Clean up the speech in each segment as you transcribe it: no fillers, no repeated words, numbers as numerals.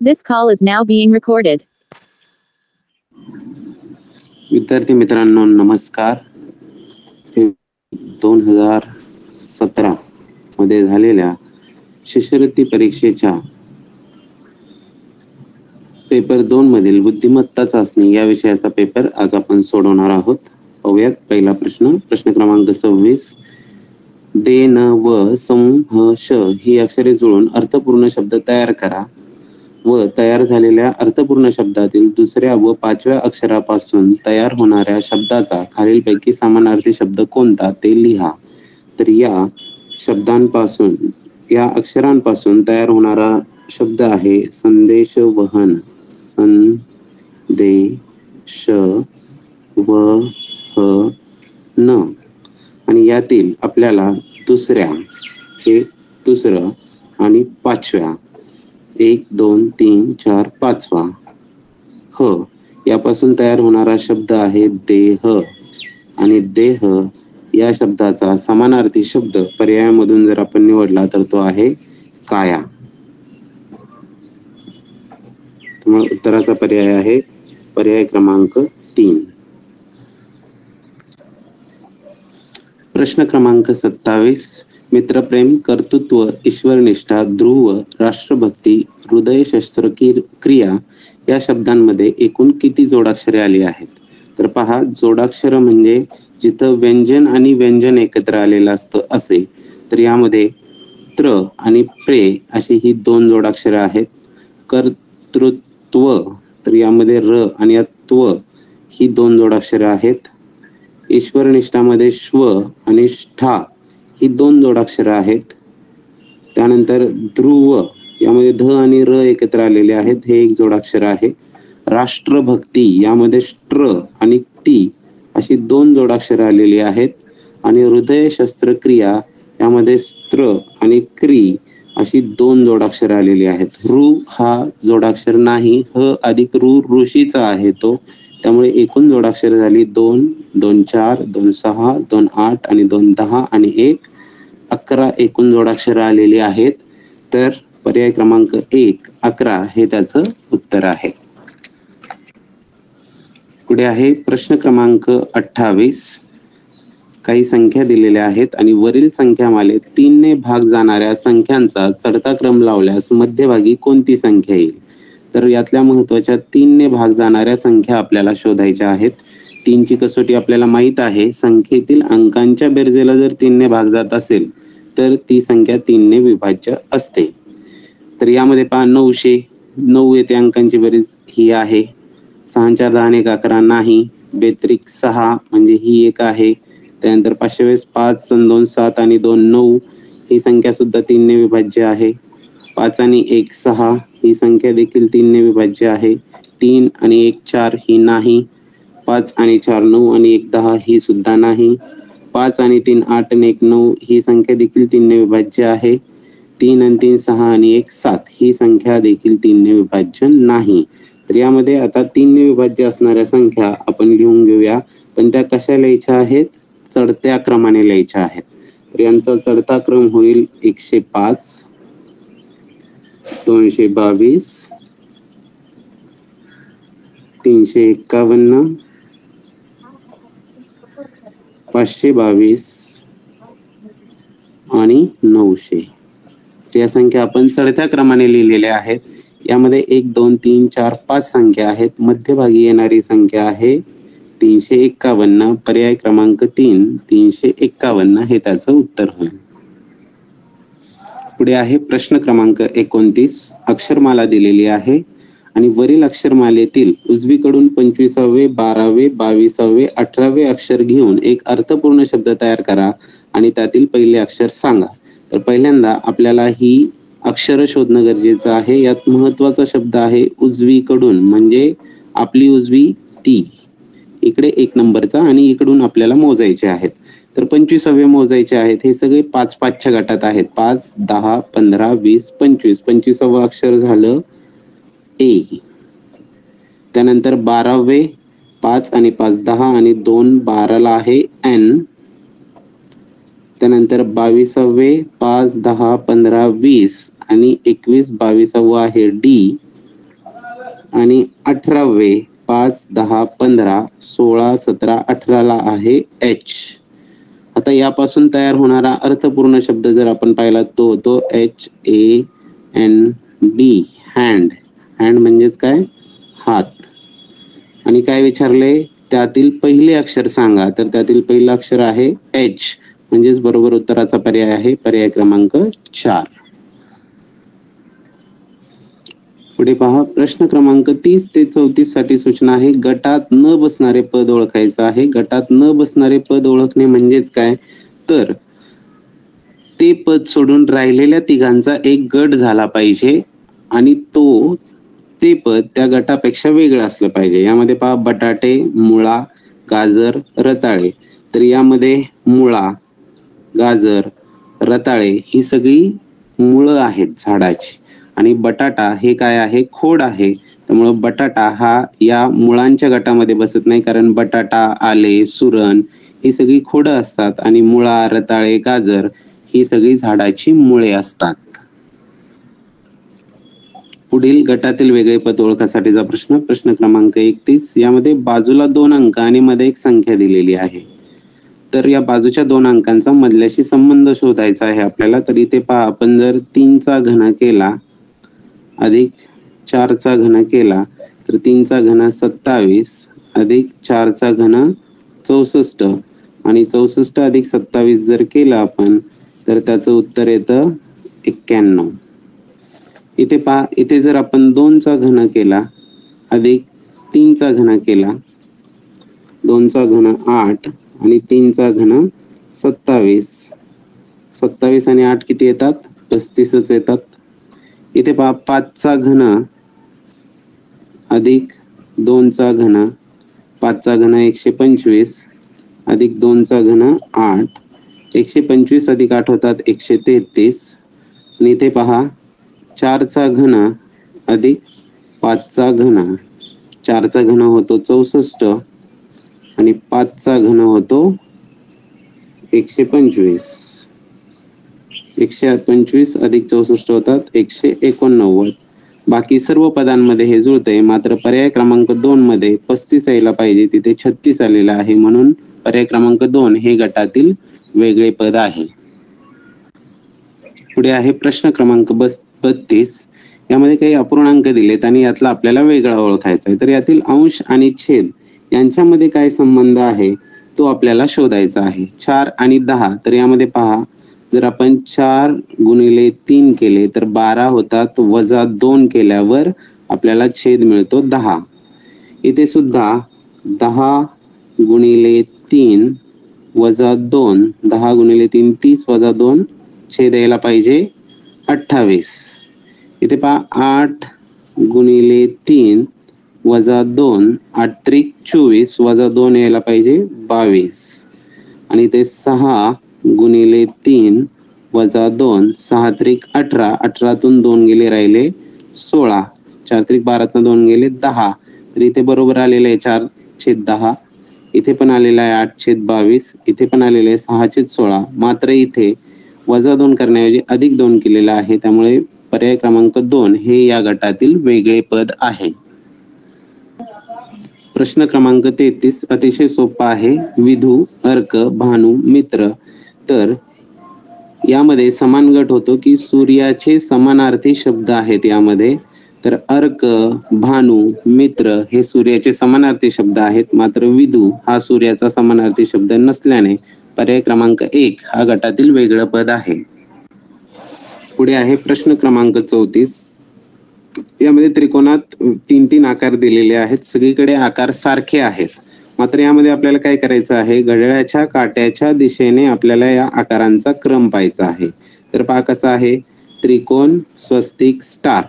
This call is now being recorded. विद्यार्थी मित्रांनो नमस्कार. 2017 मध्ये झालेल्या शिष्यवृत्ती परीक्षेच्या पेपर 2 मधील बुद्धिमत्ता चाचणी या विषयाचा पेपर आज आपण सोडवणार आहोत. पाहूयात पहिला प्रश्न. प्रश्न क्रमांक 26. दे, न, व, सम, ह, श ही अक्षरे जुळून अर्थपूर्ण शब्द तयार करा व तयार झालेल्या अर्थपूर्ण शब्दातील दुसऱ्या व पाचव्या अक्षरापासून तयार होणाऱ्या शब्दाचा खालीलपैकी समानार्थी शब्द कोणता ते लिहा. तर या शब्दांपासून या अक्षरांपासून तयार होणारा शब्द आहे संदेश वहन. संदेश वहन. आणि यातील आपल्याला दुसऱ्या हे दुसरं आणि पाचव्या 1 2 3 4 5वा ह यापासून तयार होणारा शब्द आहे देह. आणि देह या शब्दाचा समानार्थी शब्द पर्यायामधून जर आपण निवडला तर तो आहे काया. उत्तराचा पर्याय आहे पर्याय क्रमांक 3. प्रश्न क्रमांक 27. मित्रप्रेम, कर्तृत्व, ईश्वरनिष्ठा, ध्रुव, राष्ट्रभक्ती, हृदय शस्त्रक्रिया या शब्दांमध्ये एकूण किती जोडाक्षरे आली आहेत. तर पहा, जोडाक्षर म्हणजे जिथं व्यंजन आणि व्यंजन एकत्र आलेलं असतं असे, तर यामध्ये त्र आणि प्रे अशी ही 2 जोडाक्षरे आहेत. कर्तृत्व तर यामध्ये र आणि त्व ही 2 जोडाक्षरे आहेत. ईश्वरनिष्ठामध्ये श्व आणि ष्ठा ही 2 जोडाक्षरे आहेत. त्यानंतर ध्रुव यामध्ये ध आणि र एकत्र आलेले आहेत, हे एक जोडाक्षर आहे. राष्ट्रभक्ती यामध्ये ष्ट्र आणि टी अशी 2 जोडाक्षरे आलेली आहेत. आणि हृदय शस्त्रक्रिया यामध्ये स्त्र आणि क्री अशी 2 जोडाक्षरे आलेली आहेत. ऋ हा जोडाक्षर नाही, ह अधिक ऋ ऋषीचा आहे तो, त्यामुळे एकूण जोडाक्षरे झाली 2, 2 4, 2 6, 2 8 आणि 2 10 आणि 1 11 एकूण जोडाक्षरे आलेली आहेत. तर पर्याय क्रमांक 1 11 हे त्याचं उत्तर आहे. पुढे आहे प्रश्न क्रमांक 28. काही संख्या दिलेल्या आहेत आणि वरील संख्यामालेत 3 ने भाग जाणाऱ्या संख्यांचा चढता क्रम लावल्यास मध्यभागी कोणती संख्या येईल. तर यातल्या महत्वाच्या 3 ने भाग जाणाऱ्या संख्या आपल्याला शोधायच्या आहेत. 3 ची कसोटी आपल्याला माहित आहे. संख्येतील अंकांच्या बेरजेला जर 3 ने भाग जात असेल तर ती संख्या 3 ने विभाज्य असते. तर यामध्ये पहा 900 9 येते अंकांची बेरीज ही आहे. 6 4 10 1 11 नाही. बेत्रिक 6 म्हणजे ही एक आहे. त्यानंतर 520 5 2 7 आणि 2 9 ही संख्या सुद्धा 3 ने विभाज्य आहे. 5 आणि 1 6 ही संख्या देखील 3 ने विभाज्य आहे. 3 आणि 1 4 ही नाही. 5 आणि 4 9 आणि 1 10 ही सुद्धा नाही. 5 आणि 3 8 आणि 1 9 ही संख्या देखील 3 ने विभाज्य आहे. 3 आणि 3 6 आणि 1 7 ही संख्या देखील 3 ने विभाज्य नाही. तर यामध्ये आता 3 ने विभाज्य असणाऱ्या संख्या आपण लिहून घेऊया, पण त्या कशा लिहायच्या आहेत, चढत्या क्रमाने लिहायच्या आहेत. तर यांचा चढता क्रम होईल 105, 222, 351, 522 आणि 900. या संख्या आपण चढत्या क्रमाने लिहिलेल्या आहेत. यामध्ये 1 2 3 4 5 संख्या आहेत. मध्यभागी येणारी संख्या आहे 351. पर्याय क्रमांक 3 351 हे त्याचं उत्तर होईल. पुढे आहे प्रश्न क्रमांक 29. अक्षरमाला दिलेली आहे आणि वरील अक्षरमालेतील उजवीकडून 25वे 12वे 22वे 18वे अक्षर घेऊन एक अर्थपूर्ण शब्द तयार करा आणि त्यातील पहिले अक्षर सांगा. तर पहिल्यांदा आपल्याला ही अक्षर शोधणं गरजेचं आहे. यात महत्वाचा शब्द आहे उजवीकडून, म्हणजे आपली उजवी ती इकडे 1 नंबरचा आणि इकडून आपल्याला मोजायचे आहेत. तर 25वे मोजायचे आहेत. हे सगळे 5-5च्या गटात आहेत. 5 10 15 20 25. 25वं अक्षर झालं ए. त्यानंतर 12वे 5 आणि 5 10 आणि 2 12ला आहे एन. त्यानंतर 22वे 5 10 15 20 आणि 21 22वा आहे डी. आणि 18वे 5, 10, 15, 16, 17, 18ला आहे H. आता यापासून तयार होणारा अर्थपूर्ण शब्द जर आपण पाहिला तो होतो HAND, हँड. हँड म्हणजेच काय? हात. आणि काय विचारले? त्यातील पहिले अक्षर सांगा. तर त्यातील पहिलं अक्षर आहे H, म्हणजेच बरोबर उत्तराचा पर्याय आहे पर्याय क्रमांक 4. पुढे पहा, प्रश्न क्रमांक 30 ते 34 साठी सूचना आहे. गटात न बसणारे पद ओळखायचं आहे. गटात न बसणारे पद ओळखणे म्हणजेच काय? तर ते पद सोडून राहिलेल्या तिघांचा एक गट झाला पाहिजे आणि ते पद त्या गटापेक्षा वेगळं असलं पाहिजे. यामध्ये पहा, बटाटे, मुळा, गाजर, रताळे. तर यामध्ये मुळा, गाजर, रताळे ही सगळी मुळं आहेत झाडाची आणि बटाटा हे काय आहे? खोड आहे. त्यामुळे बटाटा हा या मुळांच्या गटामध्ये बसत नाही, कारण बटाटा, आले, सुरण ही सगळी खोडं असतात आणि मुळा, रताळे, गाजर ही सगळी झाडाची मुळे असतात. पुढील गटातील वेगळे पद ओळखासाठीचा प्रश्न, प्रश्न क्रमांक 31. यामध्ये बाजूला 2 अंक आणि मध्ये एक संख्या दिलेली आहे. तर या बाजूच्या 2 अंकांचा मधल्याशी संबंध शोधायचा आहे आपल्याला. तर इथे पहा, आपण जर 3चा घन केला अधिक 4चा घन केला तर 3चा घन 27 अधिक 4चा घन 64 आणि 64 अधिक 27 जर केलं आपण तर त्याचं उत्तर येतं 91. इथे पहा, इथे जर आपण 2चा घन केला अधिक 3चा घन केला, 2चा घन 8 आणि 3चा घन 27, 27 आणि 8 किती येतात? 35च येतात. इथे पहा, 5चा घन अधिक 2चा घन, 5चा घन 125 अधिक 2चा घन 8, 125 अधिक 8 होतात 133. आणि इथे पहा, 4चा घन अधिक 5चा घन, 4चा घन होतो 64 आणि 5चा घन होतो 125, 125 अधिक 64 होतात 189. बाकी सर्व पदांमध्ये हे जुळतंय, मात्र पर्याय क्रमांक 2 मध्ये 35 यायला पाहिजे, तिथे 36 आलेला आहे, म्हणून पर्याय क्रमांक 2 हे गटातील वेगळे पद आहे. पुढे आहे प्रश्न क्रमांक 32. यामध्ये काही अपूर्णांक दिलेत आणि यातला आपल्याला वेगळा ओळखायचा आहे. तर यातील अंश आणि छेद यांच्यामध्ये काय संबंध आहे तो आपल्याला शोधायचा आहे. 4 आणि 10. तर यामध्ये पहा, जर आपण 4 गुणिले 3 केले तर 12 होतात, वजा 2 केल्यावर आपल्याला छेद मिळतो 10. इथे सुद्धा 10 गुणिले 3 वजा 2, 10 गुणिले 3 30 वजा 2 छेद यायला पाहिजे 28. इथे पहा, 8 गुणिले 3 वजा 2, 8 त्रिक 24 वजा 2 यायला पाहिजे 22. आणि इथे 6 गुणिले 3 वजा 2, 6 त्रिक 18, 18तून 2 गेले राहिले 16, 4 त्रिक 12तून 2 गेले 10. तर इथे बरोबर आलेलं आहे 4/10. इथे पण आलेला आहे 8/22. इथे पण आलेले आहे 6/16. मात्र इथे वजा 2 करण्याऐवजी अधिक 2 केलेला आहे, त्यामुळे पर्याय क्रमांक 2 हे या गटातील वेगळे पद आहे. प्रश्न क्रमांक 33 अतिशय सोपा आहे. विधू, अर्क, भानू, मित्र. तर यामध्ये समान गट होतो की सूर्याचे समानार्थी शब्द आहेत यामध्ये. तर अर्क, भानू, मित्र हे सूर्याचे समानार्थी शब्द आहेत, मात्र विधू हा सूर्याचा समानार्थी शब्द नसल्याने पर्याय क्रमांक 1 हा गटातील वेगळं पद आहे. पुढे आहे प्रश्न क्रमांक 34. यामध्ये त्रिकोणात 3-3 आकार दिलेले आहेत. सगळीकडे आकार सारखे आहेत, मात्र यामध्ये आपल्याला काय करायचं आहे? घड्याळाच्या काट्याच्या दिशेने आपल्याला या आकारांचा क्रम पाहायचा आहे. तर पहा कसा आहे? त्रिकोण, स्वस्तिक, स्टार.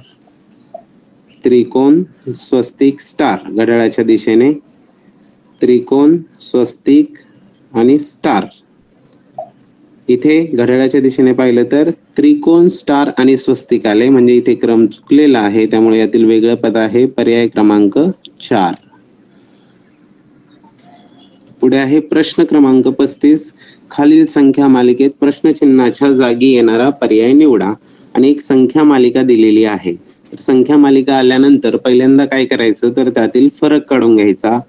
त्रिकोण, स्वस्तिक, स्टार. घड्याळाच्या दिशेने त्रिकोण, स्वस्तिक आणि स्टार. इथे घड्याळाच्या दिशेने पाहिलं तर त्रिकोण, स्टार आणि स्वस्तिक आले, म्हणजे इथे क्रम चुकलेला आहे, त्यामुळे यातील वेगळं पद आहे पर्याय क्रमांक 4. पुढे आहे प्रश्न क्रमांक 35. खालील संख्या मालिकेत प्रश्नचिन्हाच्या जागी येणारा पर्याय निवडा. आणि एक संख्या मालिका दिलेली आहे. संख्या मालिका आल्यानंतर पहिल्यांदा काय करायचं तर त्यातील फरक काढून घ्यायचा.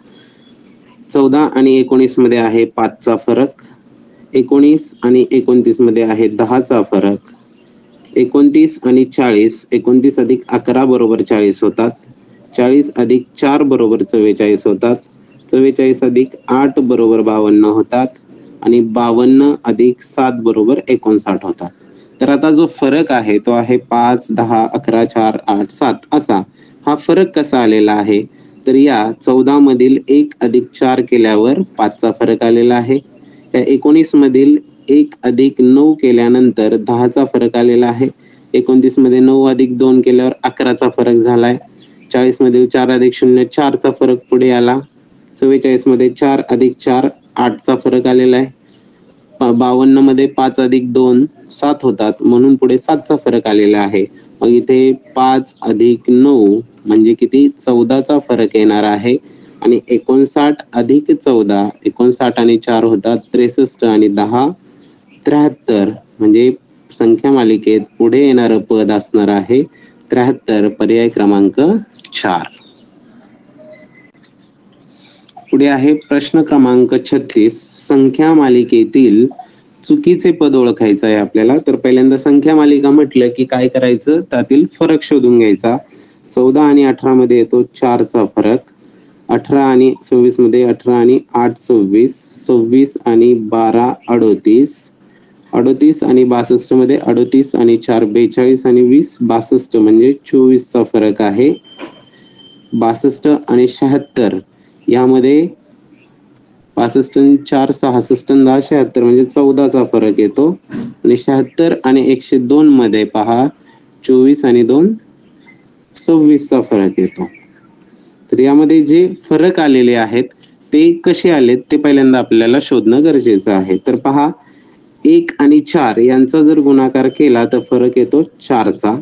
14 आणि 19 मध्ये आहे 5चा फरक, 19 आणि 29 मध्ये आहे 10चा फरक, 29 आणि 40, 29 अधिक 11 बरोबर 40 होतात, 40 अधिक 4 बरोबर 44 होतात, 44 अधिक 8 बरोबर 52 होतात आणि 52 अधिक 7 बरोबर 59 होतात. तर आता जो फरक आहे तो आहे 5, 10, 11, 4, 8, 7 असा. हा फरक कसा आलेला आहे तर या 14 मधील 1 अधिक 4 केल्यावर 5चा फरक आलेला आहे. या 19 मधील 1 अधिक 9 केल्यानंतर 10चा फरक आलेला आहे. 29 मध्ये 9 अधिक 2 केल्यावर 11चा फरक झालाय. 40 मधील 4 अधिक 0 4चा फरक पुढे आला. 44 मध्ये 4 अधिक 4 8चा फरक आलेला आहे. 52 मध्ये 5 अधिक 2 7 होतात म्हणून पुढे 7चा फरक आलेला आहे. मग इथे 5 अधिक 9 म्हणजे किती 14चा फरक येणार आहे आणि 59 अधिक 14 59 आणि 4 होतात 63 आणि 10 73 म्हणजे संख्या मालिकेत पुढे येणारं पद असणार आहे 73 पर्याय क्रमांक 4. पुढे आहे प्रश्न क्रमांक 36. संख्या मालिकेतील चुकीचे पद ओळखायचं आहे आपल्याला. तर पहिल्यांदा संख्या मालिका म्हटलं की काय करायचं त्यातील फरक शोधून घ्यायचा. 14 आणि 18 मध्ये येतो 4चा फरक, 18 आणि 26 मध्ये 18 आणि 8 26, 26 आणि 12 38, 38 आणि 62 मध्ये 38 आणि 4 42 आणि 20 62 म्हणजे 24चा फरक आहे. 62 आणि 76 यामध्ये 65 आणि 4 66 10 76 म्हणजे 14चा फरक येतो आणि 76 आणि 102 मध्ये पहा 24 आणि 2 26चा फरक येतो. तर यामध्ये जे फरक आलेले आहेत ते कसे आलेत ते पहिल्यांदा आपल्याला शोधणं गरजेचं आहे. तर पहा 1 आणि 4 यांचा जर गुणाकार केला तर फरक येतो 4चा.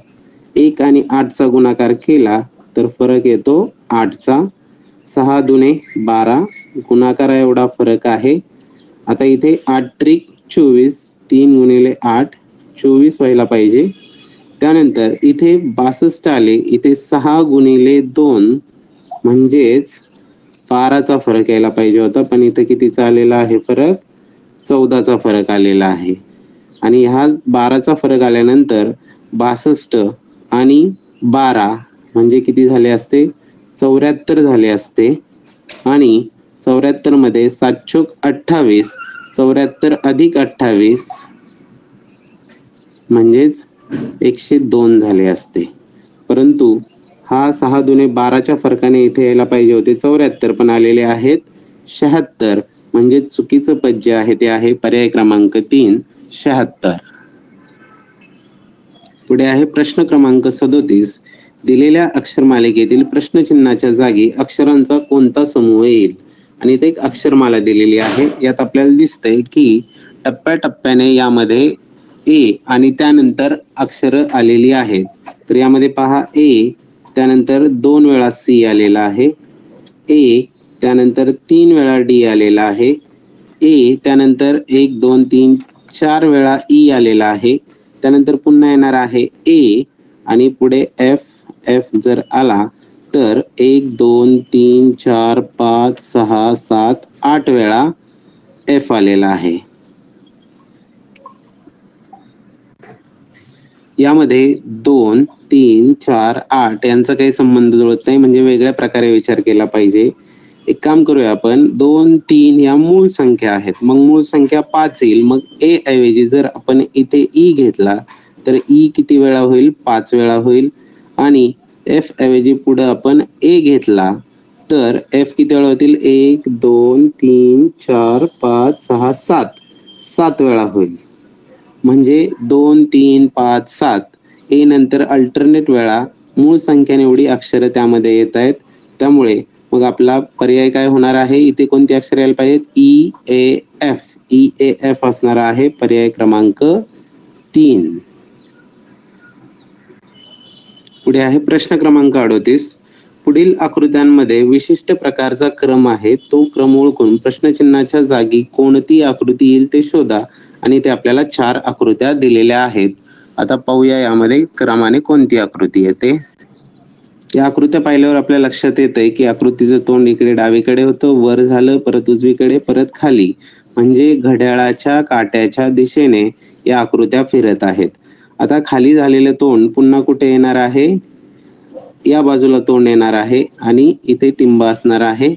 1 आणि 8चा गुणाकार केला तर फरक येतो 8चा. 6 दुने 12 गुणाकार एवढा फरक आहे. आता इथे 8 त्रिक 24 3 गुणिले 8 24 व्हायला पाहिजे. त्यानंतर इथे 62 आले, इथे 6 गुणिले 2 म्हणजेच 12चा फरक यायला पाहिजे होता पण इथे कितीचा आलेला आहे फरक 14चा फरक आलेला आहे. आणि हा 12चा फरक आल्यानंतर 62 आणि 12 म्हणजे किती झाले असते 74 झाले असते. आणि 74 मध्ये 7 चोक 28 74 अधिक 28 म्हणजेच 102 झाले असते. परंतु हा 6 दुने 12च्या फरकाने इथे यायला पाहिजे होते 74 पण आलेले आहेत 76 म्हणजे चुकीचं पद जे आहे ते आहे पर्याय क्रमांक 3 76. पुढे आहे प्रश्न क्रमांक 37. दिलेल्या अक्षरमालिकेतील प्रश्नचिन्हाच्या जागी अक्षरांचा कोणता समूह येईल. आणि इथे एक अक्षरमाला दिलेली आहे. यात आपल्याला दिसतंय की टप्प्याटप्प्याने यामध्ये ए आणि त्यानंतर अक्षर आलेली आहेत. तर यामध्ये पहा ए त्यानंतर 2 वेळा सी आलेला आहे, ए त्यानंतर 3 वेळा डी आलेला आहे, ए त्यानंतर 1 2 3 4 वेळा ई आलेला आहे, त्यानंतर पुन्हा येणार आहे ए आणि पुढे एफ जर आला तर 1 2 3 4 5 6 7 8 वेळा एफ आलेला आहे. यामध्ये 2 3 4 8 यांचा काही संबंध जुळत नाही म्हणजे वेगळ्या प्रकारे विचार केला पाहिजे. एक काम करूया आपण 2 3 या मूळ संख्या आहेत मग मूळ संख्या 5 येईल. मग ए ऐवजी जर आपण इथे ई घेतला तर ई किती वेळा होईल 5 वेळा होईल. आणि एफ ऐवजी पुढे आपण ए घेतला तर एफ किती वेळा होतील 1 2 3 4 5 6 7 वेळा होईल. म्हणजे 2 3 5 7 ए नंतर अल्टरनेट वेळा मूळ संख्याने एवढी अक्षरं त्यामध्ये येत आहेत. त्यामुळे मग आपला पर्याय काय होणार आहे इथे कोणती अक्षर यायला पाहिजेत ई ए एफ असणार आहे पर्याय क्रमांक 3. पुढे आहे प्रश्न क्रमांक 38. पुढील आकृत्यांमध्ये विशिष्ट प्रकारचा क्रम आहे तो क्रम ओळखून प्रश्नचिन्हाच्या जागी कोणती आकृती येईल ते शोधा. आणि ते आपल्याला 4 आकृत्या दिलेल्या आहेत. आता पाहूया यामध्ये क्रमाने कोणती आकृती येते. या आकृत्या पाहिल्यावर आपल्या लक्षात येतंय की आकृतीचं तोंड इकडे डावीकडे होतं, वर झालं, परत उजवीकडे, परत खाली, म्हणजे घड्याळाच्या काट्याच्या दिशेने या आकृत्या फिरत आहेत. आता खाली झालेलं तोंड पुन्हा कुठे येणार आहे? या बाजूला तोंड येणार आहे आणि इथे टिंब असणार आहे,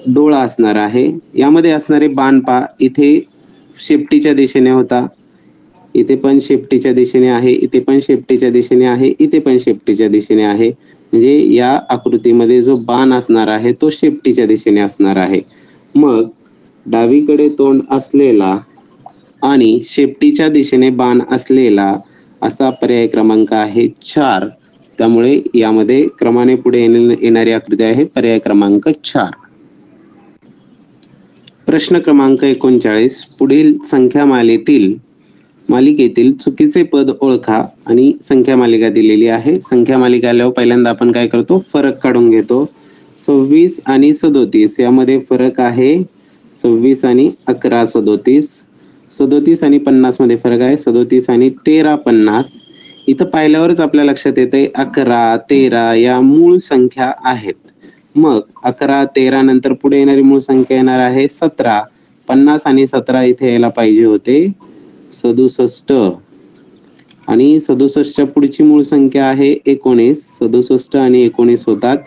डोळा असणार आहे. यामध्ये असणारे बाण इथे शेपटीच्या दिशेने होता, इथे पण शेपटीच्या दिशेने आहे, इथे पण शेपटीच्या दिशेने आहे, इथे पण शेपटीच्या दिशेने आहे. म्हणजे या आकृतीमध्ये जो बाण असणार आहे तो शेपटीच्या दिशेने असणार आहे. मग डावीकडे तोंड असलेला आणि शेपटीच्या दिशेने बाण असलेला असा पर्याय क्रमांक आहे 4. त्यामुळे यामध्ये क्रमाने पुढे येणारी आकृती आहे पर्याय क्रमांक 4. प्रश्न क्रमांक 39. पुढील संख्या मालिकेतील चुकीचे पद ओळखा आणि संख्या मालिका दिलेली आहे. संख्या मालिका आल्यावर पहिल्यांदा आपण काय करतो? फरक काढून घेतो. 26 आणि 37 यामध्ये फरक आहे 26 आणि 11 37. 37 आणि 50 मध्ये फरक आहे 37 आणि 13 50. इथं पाहिल्यावरच आपल्या लक्षात येते 11 13 या मूळ संख्या आहेत. मग 11 13 नंतर पुढे येणारी मूळ संख्या येणार आहे 17. 50 आणि 17 इथे यायला पाहिजे होते 67 आणि 67च्या पुढची मूळ संख्या आहे 19. 67 आणि 19 होतात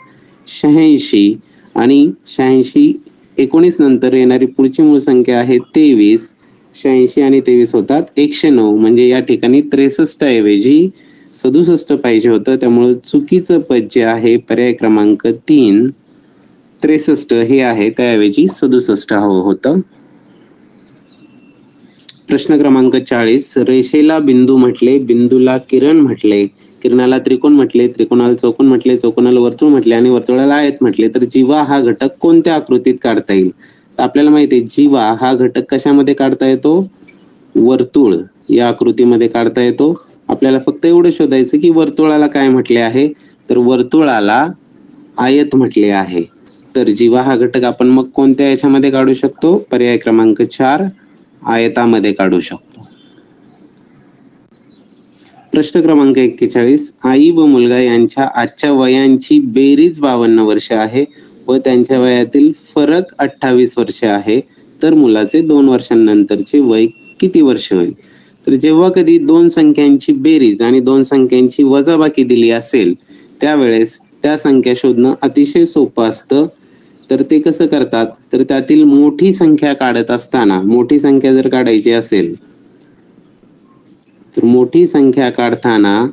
86 आणि 86 19 नंतर येणारी पुढची मूळ संख्या आहे 23. 86 आणि 23 होतात 109. म्हणजे या ठिकाणी 63 ऐवजी 67 पाहिजे होतं. त्यामुळे चुकीचं पद जे आहे पर्याय क्रमांक 3 63 हे आहे, त्याऐवजी 67 हवं होतं. प्रश्न क्रमांक 40. रेषेला बिंदू म्हटले, बिंदूला किरण म्हटले, किरणाला त्रिकोण म्हटले, त्रिकोणाला चौकोन म्हटले, चौकोनाला वर्तुळ म्हटले आणि वर्तुळाला आयत म्हटले, तर जीवा हा घटक कोणत्या आकृतीत काढता येईल? तर आपल्याला माहिती आहे जीवा हा घटक कशामध्ये काढता येतो? वर्तुळ या आकृतीमध्ये काढता येतो. आपल्याला फक्त एवढं शोधायचं की वर्तुळाला काय म्हटले आहे, तर वर्तुळाला आयत म्हटले आहे. तर जीवा हा घटक आपण मग कोणत्या याच्यामध्ये काढू शकतो? पर्याय क्रमांक 4 आयतामध्ये काढू शकतो. प्रश्न क्रमांक 41. आई व मुलगा यांच्या आजच्या वयांची बेरीज 52 वर्ष आहे व त्यांच्या वयातील फरक 28 वर्ष आहे, तर मुलाचे 2 वर्षांनंतरचे वय किती वर्ष होईल? तर जेव्हा कधी दोन संख्यांची बेरीज आणि दोन संख्यांची वजाबाकी दिली असेल त्यावेळेस त्या संख्या शोधणं अतिशय सोपं असतं. तर ते कसं करतात? तर त्यातील मोठी संख्या काढत असताना, मोठी संख्या जर काढायची असेल तर मोठी संख्या काढताना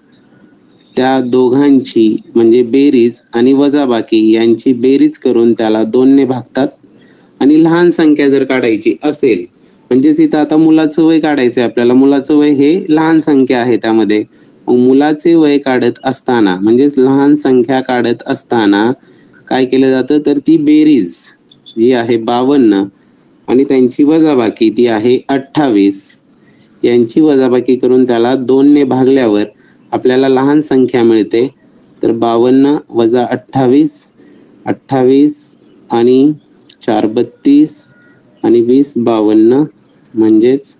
त्या दोघांची म्हणजे बेरीज आणि वजाबाकी यांची बेरीज करून त्याला 2 ने भागतात. आणि लहान संख्या जर काढायची असेल, म्हणजेच इथं आता मुलाचं वय काढायचंय आपल्याला, मुलाचं वय हे लहान संख्या आहे त्यामध्ये, मुलाचे वय काढत असताना म्हणजेच लहान संख्या काढत असताना काय केलं जातं, तर ती बेरीज जी आहे 52 आणि त्यांची वजाबाकी ती आहे 28, यांची वजाबाकी करून त्याला 2 ने भागल्यावर आपल्याला लहान संख्या मिळते. तर 52 वजा 28, 28 आणि 4 32 आणि 20 52 म्हणजेच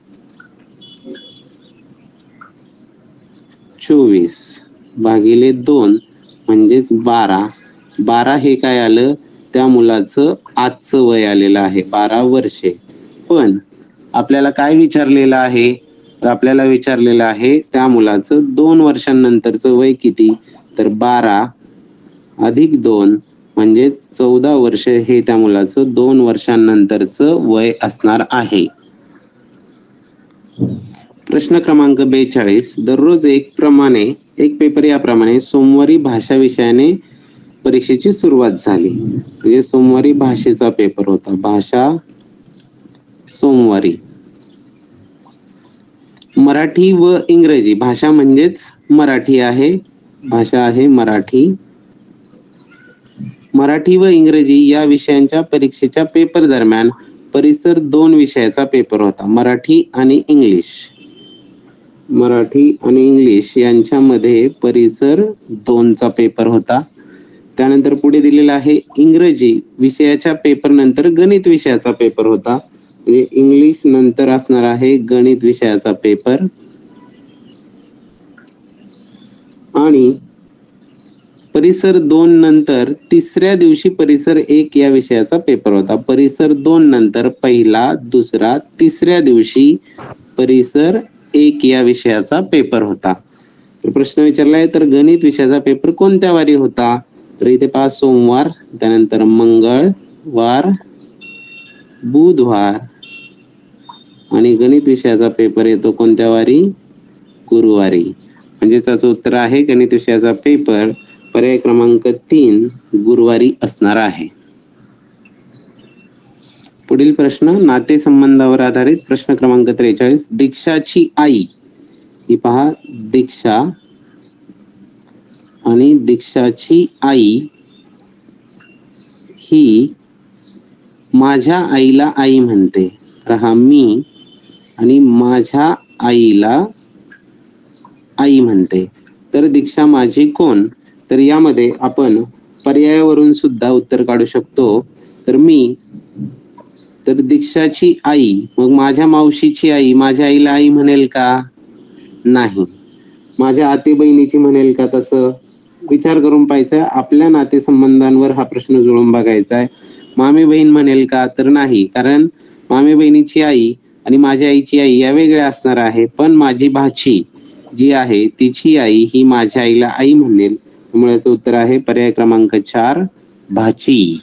24 भागिले 2 म्हणजेच 12. 12 हे काय आलं, त्या मुलाचं आजचं वय आलेलं आहे 12 वर्षे. पण आपल्याला काय विचारलेलं आहे, तर आपल्याला विचारलेलं आहे त्या मुलाचं 2 वर्षांनंतरचं वय किती, तर 12 अधिक 2 म्हणजे 14 वर्ष हे त्या मुलाचं 2 वर्षांनंतरचं वय असणार आहे. प्रश्न क्रमांक 42. दररोज एक पेपर याप्रमाणे सोमवारी भाषा विषयाने परीक्षेची सुरुवात झाली. म्हणजे सोमवारी भाषेचा पेपर होता, भाषा सोमवारी. मराठी व इंग्रजी, भाषा म्हणजेच मराठी आहे, भाषा आहे मराठी. मराठी व इंग्रजी या विषयांच्या परीक्षेच्या पेपर दरम्यान परिसर 2 विषयाचा पेपर होता, मराठी आणि इंग्लिश. मराठी आणि इंग्लिश यांच्यामध्ये परिसर 2चा पेपर होता. त्यानंतर पुढे दिलेला आहे इंग्रजी विषयाच्या पेपर नंतर गणित विषयाचा पेपर होता. म्हणजे इंग्लिश नंतर असणार आहे गणित विषयाचा पेपर. आणि परिसर 2 नंतर तिसऱ्या दिवशी परिसर 1 या विषयाचा पेपर होता. परिसर 2 नंतर पहिला, दुसरा, तिसऱ्या दिवशी परिसर 1 या विषयाचा पेपर होता. तर प्रश्न विचारलाय तर गणित विषयाचा पेपर कोणत्या वारी होता? तर इथे पहा सोमवार, त्यानंतर मंगळवार, बुधवार आणि गणित विषयाचा पेपर येतो कोणत्या वारी? गुरुवारी. म्हणजेच याचं उत्तर आहे गणित विषयाचा पेपर पर्याय क्रमांक 3 गुरुवारी असणार आहे. पुढील प्रश्न नातेसंबंधावर आधारित प्रश्न क्रमांक 43. दीक्षाची आई, ही पहा दीक्षा आणि दीक्षाची आई ही माझ्या आईला आई म्हणते. तर हा मी आणि माझ्या आईला आई म्हणते. तर दीक्षा माझी कोण? तर यामध्ये आपण पर्यायावरून सुद्धा उत्तर काढू शकतो. तर मी, तर दीक्षाची आई, मग माझ्या मावशीची आई माझ्या आईला आई म्हणेल का? नाही. माझ्या आते बहिणीची म्हणेल का? तसं विचार करून पाहायचा. आपल्या नातेसंबंधांवर हा प्रश्न जुळून बघायचा आहे. मामी बहीण म्हणेल का? तर नाही, कारण मामी बहिणीची आई आणि माझ्या आईची आई या वेगळ्या असणार आहे. पण माझी भाची जी आहे तिची आई ही माझ्या आईला आई म्हणेल. त्यामुळे याचं उत्तर आहे पर्याय क्रमांक 4 भाची.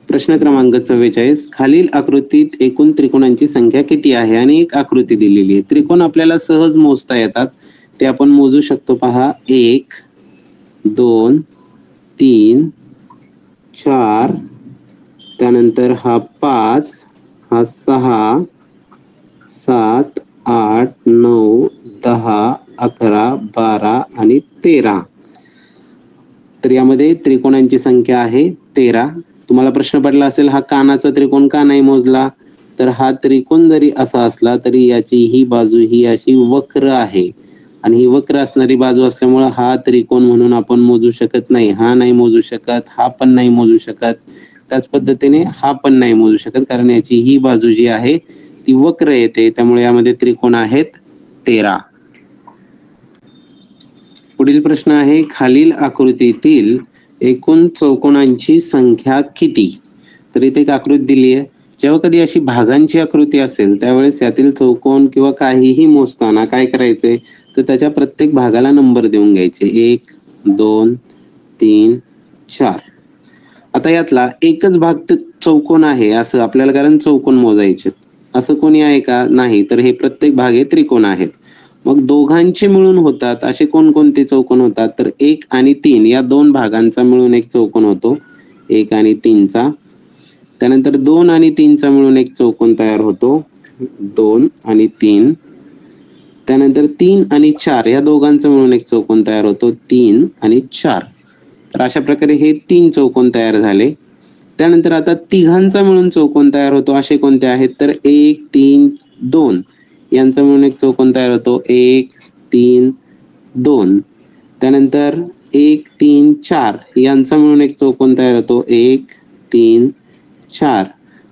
प्रश्न क्रमांक 44. खालील आकृतीत एकूण त्रिकोणांची संख्या किती आहे? आणि एक आकृती दिलेली आहे. त्रिकोण आपल्याला सहज मोजता येतात, ते आपण मोजू शकतो. पहा 1 2 3 4, त्यानंतर हा 5, हा 6 7 8 9 10 11 12 आणि 13. तर यामध्ये त्रिकोणांची संख्या आहे 13. तुम्हाला प्रश्न पडला असेल हा कानाचा त्रिकोण का नाही मोजला? तर हा त्रिकोण जरी असा असला तरी याची ही बाजू ही अशी वक्र आहे आणि ही वक्र असणारी बाजू असल्यामुळे हा त्रिकोण म्हणून आपण मोजू शकत नाही. हा नाही मोजू शकत, हा पण नाही मोजू शकत, त्याच पद्धतीने हा पण नाही मोजू शकत, कारण याची ही बाजू जी आहे ती वक्र येते. त्यामुळे यामध्ये त्रिकोण आहेत 13. पुढील प्रश्न आहे खालील आकृतीतील एकूण चौकोनांची संख्या किती? तर इथे एक आकृती दिली आहे. जेव्हा कधी अशी भागांची आकृती असेल त्यावेळेस यातील चौकोन किंवा काहीही मोजताना काय करायचे? तर त्याच्या प्रत्येक भागाला नंबर देऊन घ्यायचे. 1 2 3 4. आता यातला एकच भाग चौकोन आहे असं आपल्याला, कारण चौकोन मोजायचे, असं कोणी आहे का? नाही. तर हे प्रत्येक भाग हे त्रिकोण आहेत. मग दोघांचे मिळून होतात असे कोणकोणते चौकोन होतात? तर 1 आणि 3 या दोन भागांचा मिळून एक चौकोन होतो, 1 आणि 3 चा. त्यानंतर 2 आणि 3 चा मिळून एक चौकोन तयार होतो, 2 आणि 3. त्यानंतर 3 आणि 4 या दोघांचा मिळून एक चौकोन तयार होतो, 3 आणि 4. तर अशा प्रकारे हे 3 चौकोन तयार झाले. त्यानंतर आता तिघांचा मिळून चौकोन तयार होतो असे कोणते आहेत? तर 1 3 2 यांचा मिळून एक चौकोन तयार होतो, 1 3 2. त्यानंतर 1 3 4 यांचा मिळून एक चौकोन तयार होतो, 1 3 4.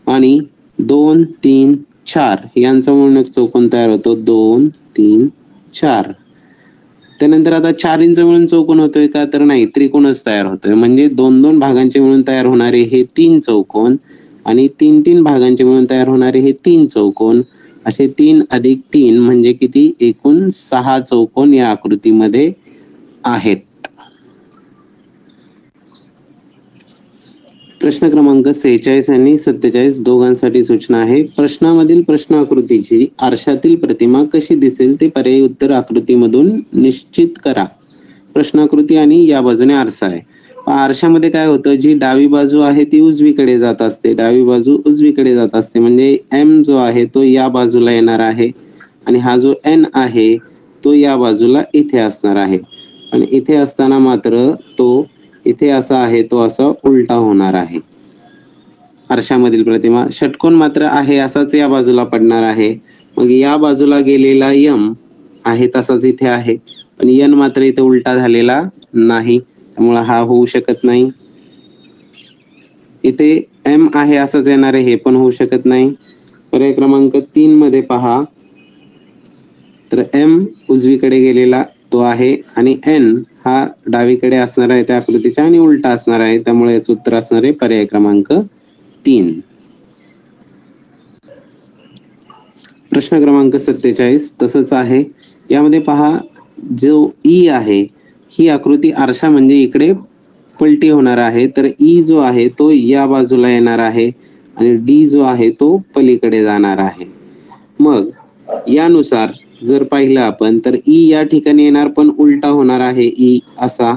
आणि 2 3 4 यांचा मिळून एक चौकोन तयार होतो, 2 3 4. त्यानंतर आता 4 मिळून चौकोन होतोय का? तर नाही, त्रिकोणच तयार होतोय. म्हणजे 2-2 भागांचे मिळून तयार होणारे हे 3 चौकोन आणि 3-3 भागांचे मिळून तयार होणारे हे 3 चौकोन, असे 3 अधिक 3 म्हणजे किती? एकूण 6 चौकोन या आकृतीमध्ये आहेत. प्रश्न क्रमांक 46 आणि 47 दोघांसाठी सूचना आहे. प्रश्नामधील प्रश्न आकृतीची आरशातील प्रतिमा कशी दिसेल ते पर्यायी उत्तर आकृतीमधून निश्चित करा. प्रश्नाकृती आणि या बाजूने आरसा आहे. आरशामध्ये काय होतं? जी डावी बाजू आहे ती उजवीकडे जात असते, डावी बाजू उजवीकडे जात असते. म्हणजे एम जो आहे तो या बाजूला येणार आहे आणि हा जो एन आहे तो या बाजूला इथे असणार आहे. आणि इथे असताना मात्र तो इथे असा आहे तो असा उलटा होणार आहे. आरशामधील प्रतिमा षटकोन मात्र आहे असाच या बाजूला पडणार आहे. मग या बाजूला गेलेला यम आहे तसाच इथे आहे, पण यन मात्र इथे उलटा झालेला नाही, त्यामुळे हा होऊ शकत नाही. इथे एम आहे असंच येणार आहे, हे पण होऊ शकत नाही. पर्याय क्रमांक 3 मध्ये पहा, तर एम उजवीकडे गेलेला तो आहे, आणि n हा डावीकडे असणार आहे त्या आकृतीच्या आणि उलटा असणार आहे, त्यामुळे याचं उत्तर असणार आहे पर्याय क्रमांक 3. प्रश्न क्रमांक 47 तसंच आहे. यामध्ये पहा, जो ई आहे ही आकृती आरसा म्हणजे इकडे पलटी होणार आहे, तर ई जो आहे तो या बाजूला येणार आहे आणि डी जो आहे तो पलीकडे जाणार आहे. मग यानुसार जर पाहिलं आपण तर ई या ठिकाणी येणार पण उलटा होणार आहे ई असा,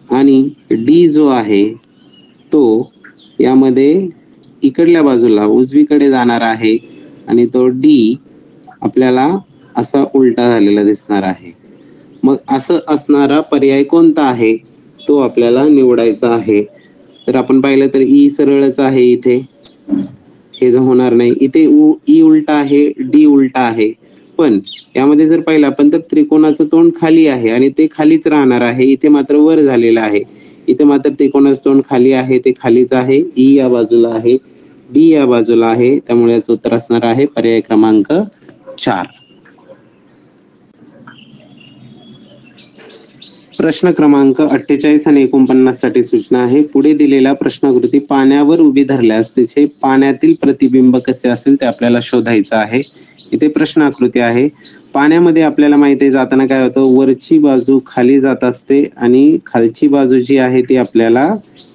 आणि डी जो आहे तो यामध्ये इकडल्या बाजूला उजवीकडे जाणार आहे आणि तो डी आपल्याला असा उलटा झालेला दिसणार आहे. मग असं असणारा पर्याय कोणता आहे तो आपल्याला निवडायचा आहे. तर आपण पाहिलं तर ई सरळच आहे, इथे हे जर होणार नाही, इथे ई उलटा आहे, डी उलटा आहे. पण यामध्ये जर पाहिलं आपण तर त्रिकोणाचं तोंड खाली आहे आणि ते खालीच राहणार आहे, इथे मात्र वर झालेलं आहे. इथे मात्र त्रिकोणाचं तोंड खाली आहे, ते खालीच आहे. ई या बाजूला आहे, डी या बाजूला आहे, त्यामुळे याचं उत्तर असणार आहे पर्याय क्रमांक 4. प्रश्न क्रमांक 48 आणि 49 साठी सूचना आहे. पुढे दिलेल्या प्रश्नाकृती पाण्यावर उभी धरल्यास तिचे पाण्यातील प्रतिबिंब कसे असेल ते आपल्याला शोधायचं आहे. इथे प्रश्नाकृती आहे. पाण्यामध्ये आपल्याला माहिती आहे जाताना काय होतं, वरची बाजू खाली जात असते आणि खालची बाजू जी आहे ती आपल्याला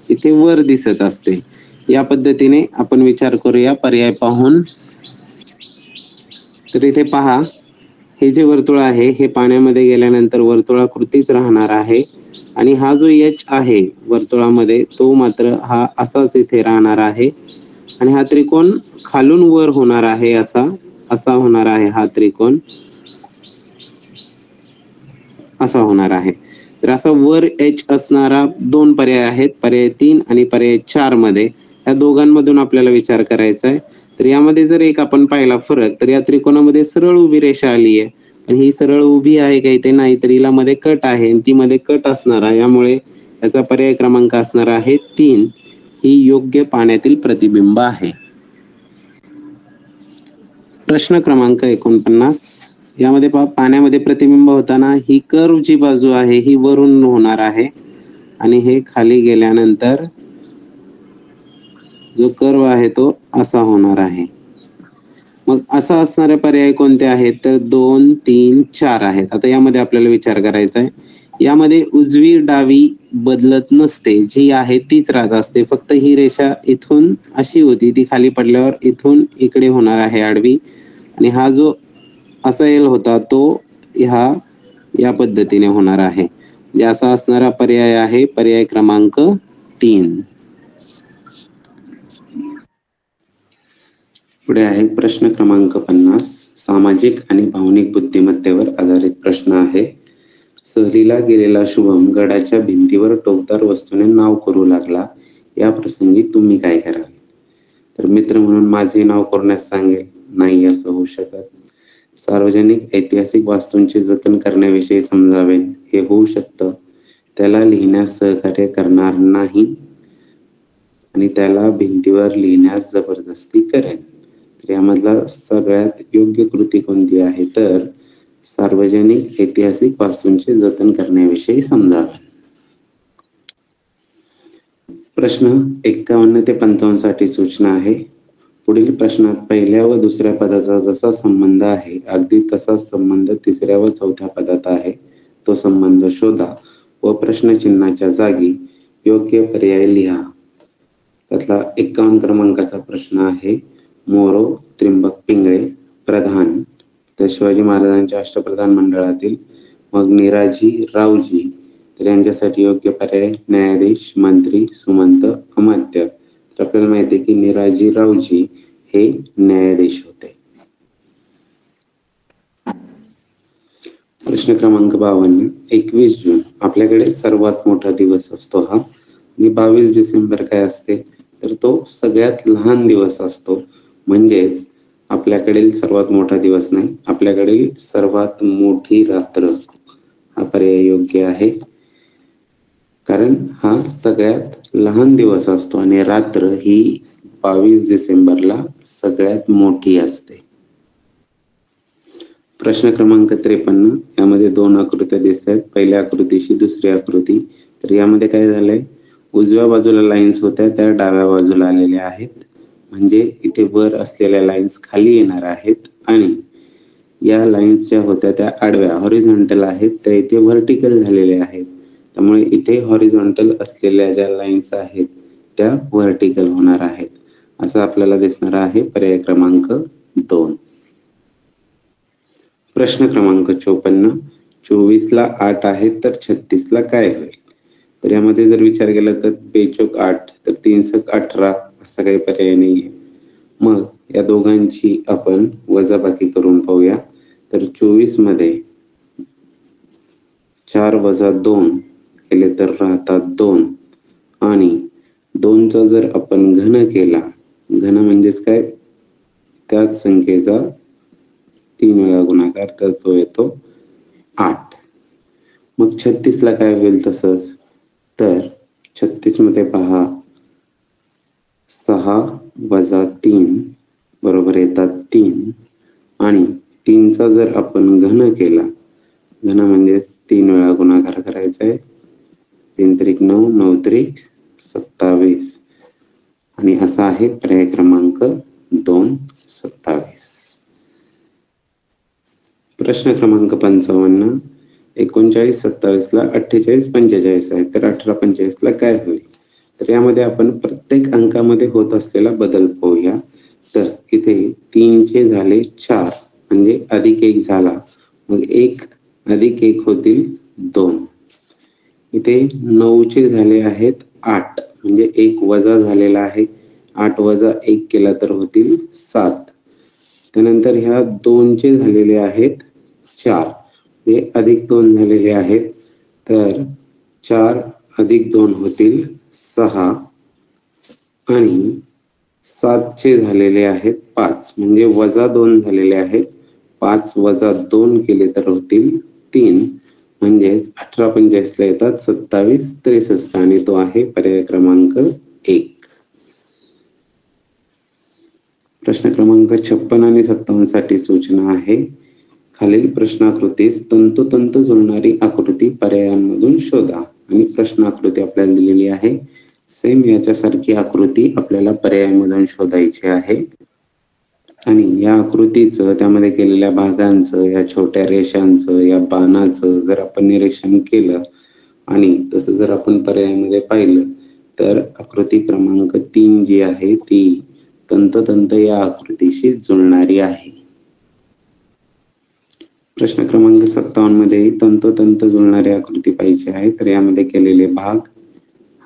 इथे वर दिसत असते. या पद्धतीने आपण विचार करूया पर्याय पाहून. तर इथे पहा, हे जे वर्तुळ आहे हे पाण्यामध्ये गेल्यानंतर वर्तुळाकृतीच राहणार आहे, आणि हा जो एच आहे वर्तुळामध्ये तो मात्र हा असाच इथे राहणार आहे, आणि हा त्रिकोण खालून वर होणार आहे, असा होणार आहे हा त्रिकोण, असा होणार आहे. तर असा वर एच असणारा 2 पर्याय आहेत, पर्याय 3 आणि पर्याय 4 मध्ये. या दोघांमधून आपल्याला विचार करायचा आहे. तर यामध्ये जर एक आपण पाहिला फरक, तर या त्रिकोणामध्ये सरळ उभी रेषा आली आहे, आणि ही सरळ उभी आहे का इथे नाही, तर हिला मध्ये कट आहे आणि ती मध्ये कट असणार आहे, यामुळे याचा पर्याय क्रमांक असणार आहे 3. ही योग्य पाण्यातील प्रतिबिंब आहे. प्रश्न क्रमांक 49. यामध्ये पहा, पाण्यामध्ये प्रतिबिंब होताना ही कर्व जी बाजू आहे ही वरून होणार आहे, आणि हे खाली गेल्यानंतर जो कर्व आहे तो असा होणार आहे. मग असा असणारे पर्याय कोणते आहेत, तर 2, 3, 4 आहेत. आता यामध्ये आपल्याला विचार करायचा आहे. यामध्ये उजवी डावी बदलत नसते, जी आहे तीच राहत असते. फक्त ही रेषा इथून अशी होती, ती खाली पडल्यावर इथून इकडे होणार आहे आडवी, आणि हा जो असा एल होता तो या पद्धतीने होणार आहे. म्हणजे असा असणारा पर्याय आहे पर्याय क्रमांक 3. पुढे आहे प्रश्न क्रमांक 50. सामाजिक आणि भावनिक बुद्धिमत्तेवर आधारित प्रश्न आहे. सहलीला गेलेला शुभम गडाच्या भिंतीवर टोकदार वस्तूने नाव करू लागला. या प्रसंगी तुम्ही काय कराल? तर मित्र म्हणून माझे नाव करण्यास सांगेल, नाही असं होऊ शकत. सार्वजनिक ऐतिहासिक वास्तूंचे जतन करण्याविषयी समजावेल, हे होऊ शकतं. त्याला लिहिण्यास सहकार्य करणार नाही आणि त्याला भिंतीवर लिहिण्यास जबरदस्ती करेल. तर यामधला सगळ्यात योग्य कृती कोणती आहे, तर सार्वजनिक ऐतिहासिक वास्तूंचे जतन करण्याविषयी समजावे. प्रश्न 51 ते 55 साठी सूचना आहे. पुढील प्रश्नात पहिल्या व दुसऱ्या पदाचा जसा संबंध आहे अगदी तसाच संबंध तिसऱ्या व चौथ्या पदात आहे. तो संबंध शोधा व प्रश्नचिन्हाच्या जागी योग्य पर्याय लिहा. त्यातला 51 क्रमांकाचा प्रश्न आहे. मोरो त्रिंबक पिंगळे प्रधान, तर शिवाजी महाराजांच्या अष्टप्रधान मंडळातील. मग निराजी रावजी, तर यांच्यासाठी योग्य पर्याय न्यायाधीश, मंत्री, सुमंत, अमात्य. तर आपल्याला माहिती आहे की निराजी रावजी हे न्यायाधीश होते. प्रश्न क्रमांक 52. 21 जून आपल्याकडे सर्वात मोठा दिवस असतो हा, आणि 22 डिसेंबर काय असते, तर तो सगळ्यात लहान दिवस असतो. म्हणजेच आपल्याकडील सर्वात मोठा दिवस नाही, आपल्याकडील सर्वात मोठी रात्र हा पर्याय योग्य आहे, कारण हा सगळ्यात लहान दिवस असतो आणि रात्र ही 22 डिसेंबरला सगळ्यात मोठी असते. प्रश्न क्रमांक 53 यामध्ये दोन आकृत्या दिसत आहेत. पहिल्या आकृतीशी दुसरी आकृती. तर यामध्ये काय झालंय, उजव्या बाजूला लाईन्स होत्या त्या डाव्या बाजूला आलेल्या आहेत, म्हणजे इथे वर असलेल्या लाईन्स खाली येणार आहेत आणि या लाईन्स ज्या होत्या त्या आडव्या हॉरिझॉन्टल आहेत त्या इथे व्हर्टिकल झालेल्या आहेत. त्यामुळे इथे हॉरिझॉन्टल असलेल्या ज्या लाईन्स आहेत त्या व्हर्टिकल होणार आहेत, असं आपल्याला दिसणार आहे पर्याय क्रमांक 2. प्रश्न क्रमांक 54. 24 ला 8 आहे तर 36 ला काय होईल? तर यामध्ये जर विचार केला तर 2 8 तर 3 18 असा काही पर्याय नाहीये. मग या दोघांची आपण वजाबाकी करून पाहूया. तर 24 मध्ये 4 वजा 2 केले तर राहतात 2 आणि 2 चा जर आपण घन केला, घन म्हणजेच काय, त्याच संख्येचा 3 वेळा गुणाकार, तर तो येतो 8. मग 36 ला काय होईल तसंच, तर 36 मध्ये पहा 6 वजा 3 बरोबर येतात 3 आणि 3 चा जर आपण घन केला, घन म्हणजेच 3 वेळा गुणाकार करायचा आहे, 3 त्रिक 9, 9 त्रिक 27 आणि असा आहे पर्याय क्रमांक 2 27. प्रश्न क्रमांक 55. 39 27 ला 48 45 आहे तर 18 45 ला काय होईल? तर यामध्ये आपण प्रत्येक अंकामध्ये होत असलेला बदल पाहूया. तर इथे 3 चे झाले 4 म्हणजे अधिक 1 झाला, मग 1 अधिक 1 होतील 2. इथे 9 चे झाले आहेत 8 म्हणजे 1 वजा झालेला आहे, 8 वजा 1 केला तर होतील 7. त्यानंतर ह्या 2 चे झालेले आहेत 4 हे अधिक 2 झालेले आहेत, तर 4 अधिक 2 होतील 6 आणि 7 चे झालेले आहेत 5 म्हणजे वजा 2 झालेले आहेत, 5 वजा 2 केले तर होतील 3 म्हणजेच 18 45 ला येतात 27 63 आणि तो आहे पर्याय क्रमांक 1. प्रश्न क्रमांक 56 आणि 57 साठी सूचना आहे. खालील प्रश्नाकृतीस तंतोतंत जुळणारी आकृती पर्यायांमधून शोधा आणि प्रश्न आकृती आपल्याला दिलेली आहे. सेम याच्यासारखी आकृती आपल्याला पर्यायांमधून शोधायची आहे आणि या आकृतीचं, त्यामध्ये केलेल्या भागांचं, या छोट्या रेषांचं, या बाणाचं जर आपण निरीक्षण केलं आणि तसं जर आपण पर्यायामध्ये पाहिलं तर आकृती क्रमांक 3 जी आहे ती तंतोतंत या आकृतीशी जुळणारी आहे. प्रश्न क्रमांक 57 मध्ये तंतोतंत जुळणारी आकृती पाहिजे आहे, तर यामध्ये केलेले भाग,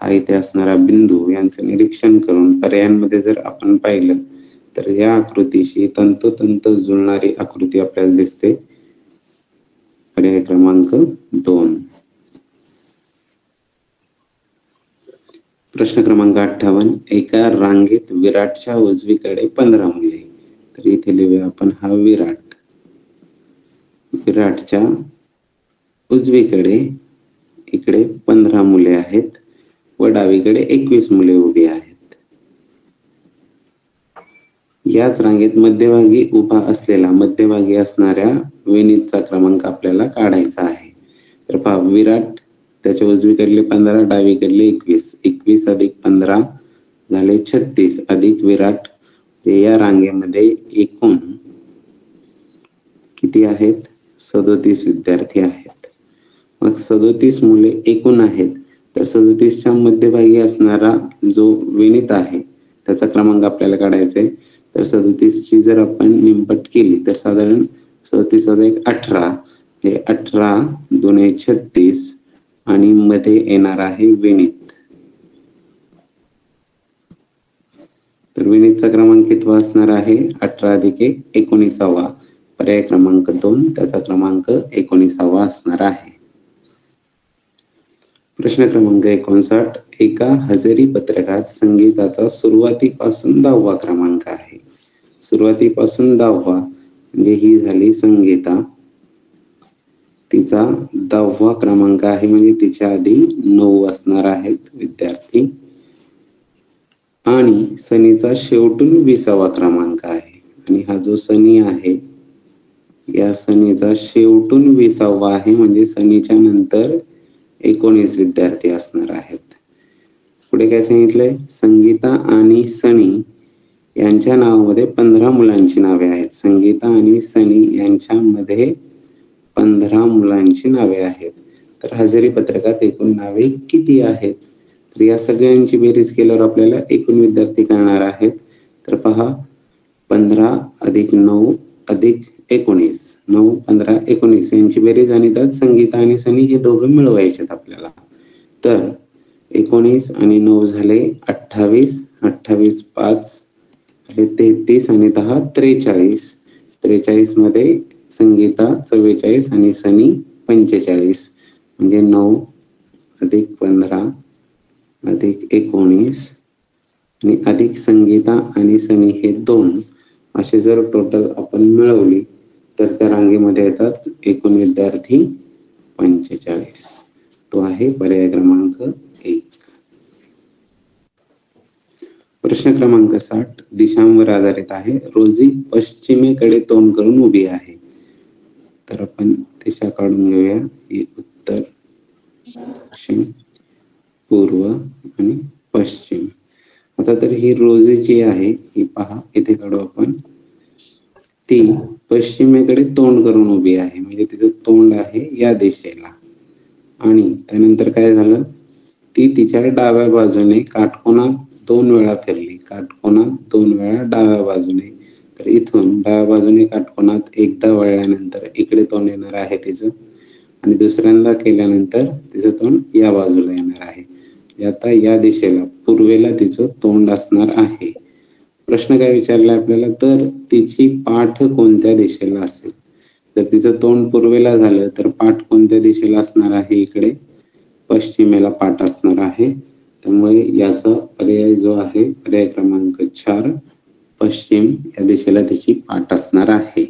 हा इथे असणारा बिंदू यांचं निरीक्षण करून पर्यायांमध्ये जर आपण पाहिलं तर या आकृतीशी तंतोतंत जुळणारी आकृती आपल्याला दिसते, पर्याय क्रमांक 2. प्रश्न क्रमांक 58. एका रांगेत विराटच्या उजवीकडे 15 मुले, तर इथे लिहूया आपण हा विराट. विराटच्या उजवीकडे इकडे 15 मुले आहेत व डावीकडे 21 मुले उभी आहेत. याच रांगेत मध्यभागी उभा असलेला, मध्यभागी असणाऱ्या वेणीचा क्रमांक आपल्याला काढायचा आहे. तर पहा, विराट त्याच्या उजवीकडले 15, डावीकडले 21, 21 अधिक 15 झाले 36 अधिक विराट, या रांगेमध्ये एकूण किती आहेत? 37 विद्यार्थी आहेत. मग 37 मुले एकूण आहेत, तर 37च्या मध्यभागी असणारा जो वेणीत आहे त्याचा क्रमांक आपल्याला काढायचा आहे. तर 37 ची जर आपण निमपट केली तर साधारण 37 + 1 18 हे 18 2 36 आणि मध्ये येणार आहे वेणीत. तर वेणीचा क्रमांक कितवा असणार आहे? 18 अधिक 1 19वा, पर्याय क्रमांक 2 त्याचा क्रमांक 19वा असणार आहे. प्रश्न क्रमांक 59. एका हजेरी पत्रकात संगीताचा सुरुवातीपासून 10वा क्रमांक आहे. सुरुवातीपासून 10वा म्हणजे ही झाली संगीता, तिचा 10वा क्रमांक आहे म्हणजे तिच्या आधी 9 असणार आहेत विद्यार्थी आणि सनीचा शेवटून 20वा क्रमांक आहे आणि हा जो सनी आहे या सनीचा शेवटून 20वा आहे, म्हणजे सनीच्या नंतर 19 विद्यार्थी असणार आहेत. पुढे काय सांगितलंय, संगीता आणि सनी यांच्या नावामध्ये 15 मुलांची नावे आहेत. संगीता आणि सनी यांच्यामध्ये 15 मुलांची नावे आहेत. तर हजेरी पत्रकात एकूण नावे किती आहेत? तर या सगळ्यांची बेरीज केल्यावर आपल्याला एकूण विद्यार्थी कळणार आहेत. तर पहा, 15 अधिक 9 अधिक 19, 9, 15, 19 यांची बेरीज आणि त्यात संगीता आणि सनी हे दोघं मिळवायचे आपल्याला. तर 19 आणि 9 झाले 28, 28 5 झाले 33 आणि 10 43. 43 मध्ये संगीता 44 आणि सनी 45, म्हणजे 9 अधिक 15 अधिक 19 आणि अधिक संगीता आणि सनी हे 2, असे जर टोटल आपण मिळवली तर त्या रांगेमध्ये येतात एकूण विद्यार्थी 45. तो आहे पर्याय क्रमांक 1. प्रश्न क्रमांक 60 दिशांवर आधारित आहे. रोजी पश्चिमेकडे तोंड करून उभी आहे. तर आपण दिशा काढून घेऊया. ही उत्तर, दक्षिण, पूर्व आणि पश्चिम. आता तर ही रोजी जी आहे ही पहा, इथे काढू आपण. ती पश्चिमेकडे तोंड करून उभी आहे, म्हणजे तिचं तोंड आहे या दिशेला. आणि त्यानंतर काय झालं, ती तिच्या डाव्या बाजूने काटकोनात 2 वेळा फिरली. काटकोनात 2 वेळा डाव्या बाजूने. तर इथून डाव्या बाजूने काटकोनात एकदा वळल्यानंतर इकडे तोंड येणार आहे तिचं, आणि दुसऱ्यांदा केल्यानंतर तिचं तोंड या बाजूला येणार आहे. आता या दिशेला पूर्वेला तिचं तोंड असणार आहे. प्रश्न काय विचारला आपल्याला, तर तिची पाठ कोणत्या दिशेला असेल. जर तिचं तोंड पूर्वेला झालं तर पाठ कोणत्या दिशेला असणार आहे, इकडे पश्चिमेला पाठ असणार आहे. त्यामुळे याचा पर्याय जो आहे, पर्याय क्रमांक 4, पश्चिम या दिशेला तिची पाठ असणार आहे.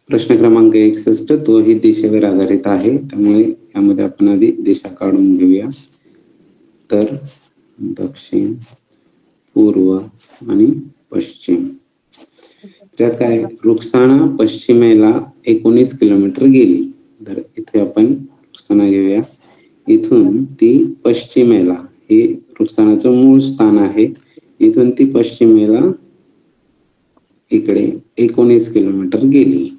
प्रश्न क्रमांक 61 तोही दिशेवर आधारित आहे, त्यामुळे यामध्ये आपण आधी दिशा काढून घेऊया. तर दक्षिण, पूर्व आणि पश्चिम. त्यात काय, रुक्साना पश्चिमेला 19 किलोमीटर गेली. तर इथे आपण रुक्साना घेऊया. इथून ती पश्चिमेला, हे रुक्सानाचं मूळ स्थान आहे, इथून ती पश्चिमेला इकडे 19 किलोमीटर गेली.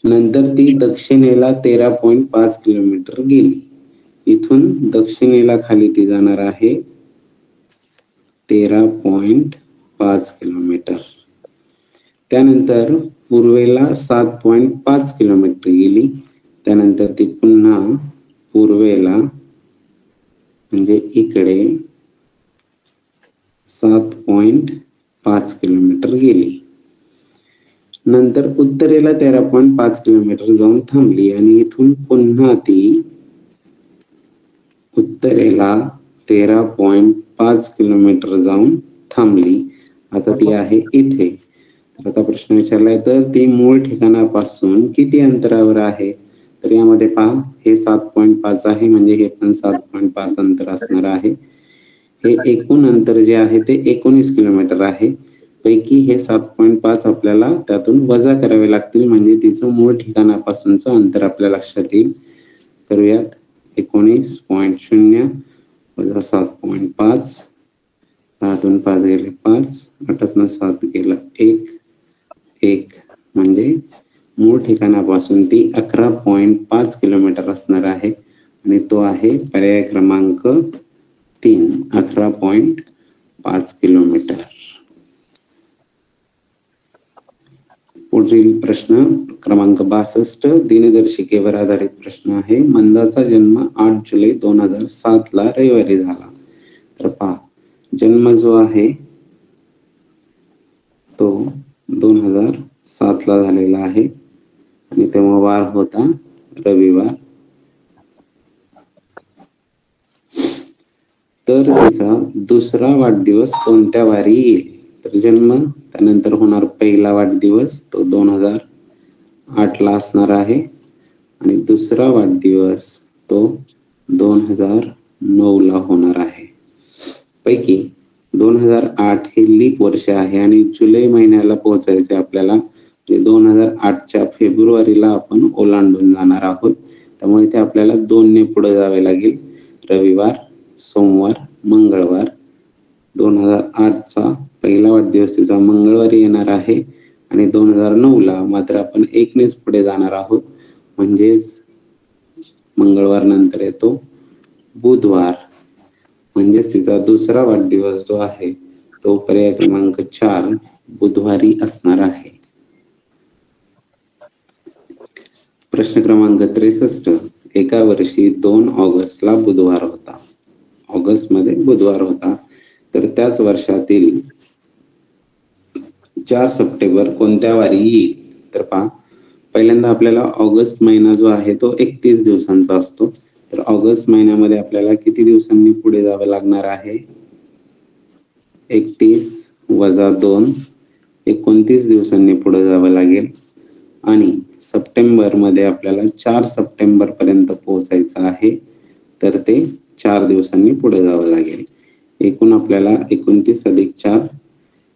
नंतर ती दक्षिणेला 13.5 किलोमीटर गेली. इथून दक्षिणेला खाली ती जाणार आहे 13.5 किलोमीटर. त्यानंतर पूर्वेला 7.5 किलोमीटर गेली. त्यानंतर ती पुन्हा पूर्वेला, म्हणजे इकडे 7.5 किलोमीटर गेली. नंतर उत्तरेला 13.5 किलोमीटर जाऊन थांबली आणि इथून पुन्हा ती उत्तरेला 13.5 किलोमीटर जाऊन थांबली. आता ती आहे इथे. तर आता प्रश्न विचारलाय, तर ती मूळ ठिकाणापासून किती अंतरावर आहे. तर यामध्ये पहा, हे 7.5 आहे, म्हणजे हे पण 7.5 अंतर असणार आहे. हे एकूण अंतर जे आहे ते 19 किलोमीटर आहे. पैकी हे 7.5 आपल्याला त्यातून वजा करावे लागतील, म्हणजे तिचं मूळ ठिकाणापासूनचं अंतर आपल्या लक्षात येईल. करूयात. 19.0 वजा 7.5, 6तून 5 गेले 5, 8तून 7 गेलं 1, म्हणजे मूळ ठिकाणापासून ती 11.5 किलोमीटर असणार आहे, आणि तो आहे पर्याय क्रमांक 3, 11.5 किलोमीटर. पुढील प्रश्न क्रमांक 62 दिनदर्शिकेवर आधारित प्रश्न आहे. मंदाचा जन्म 8 जुलै 2007 ला रविवारी झाला. तर पहा, जन्म जो आहे तो 2007 ला झालेला आहे, आणि तेव्हा वार होता रविवार. तर तिचा दुसरा वाढदिवस कोणत्या वारी येईल. तर जन्म, त्यानंतर होणार पहिला वाढदिवस, तो 2008 ला असणार आहे, आणि दुसरा वाढदिवस तो 2009 ला होणार आहे. पैकी 2008 हे लीप वर्ष आहे, आणि जुलै महिन्याला पोहोचायचे आपल्याला 2008च्या फेब्रुवारीला आपण ओलांडून जाणार आहोत. त्यामुळे इथे आपल्याला 2 ने पुढे जावे लागेल. रविवार, सोमवार, मंगळवार. 2008चा पहिला वाढदिवस तिचा मंगळवारी येणार आहे आणि 2009ला मात्र आपण 1 नेच पुढे जाणार आहोत, म्हणजेच मंगळवार नंतर येतो बुधवार, म्हणजेच तिचा दुसरा वाढदिवस जो आहे तो पर्याय क्रमांक 4 बुधवारी असणार आहे. प्रश्न क्रमांक 63. एका वर्षी 2 ऑगस्टला बुधवार होता. ऑगस्ट मध्ये बुधवार होता, तर त्याच वर्षातील 4 सप्टेंबर कोणत्या वारी येईल? तर पहा, पहिल्यांदा आपल्याला ऑगस्ट महिना जो आहे तो 31 दिवसांचा असतो. तर ऑगस्ट महिन्यामध्ये आपल्याला किती दिवसांनी पुढे जावं लागणार आहे? 31 वजा 2, 29 दिवसांनी पुढे जावं लागेल. आणि सप्टेंबर मध्ये आपल्याला 4 सप्टेंबर पर्यंत पोहोचायचं आहे, तर ते 4 दिवसांनी पुढे जावं लागेल. एकूण आपल्याला 29 अधिक 4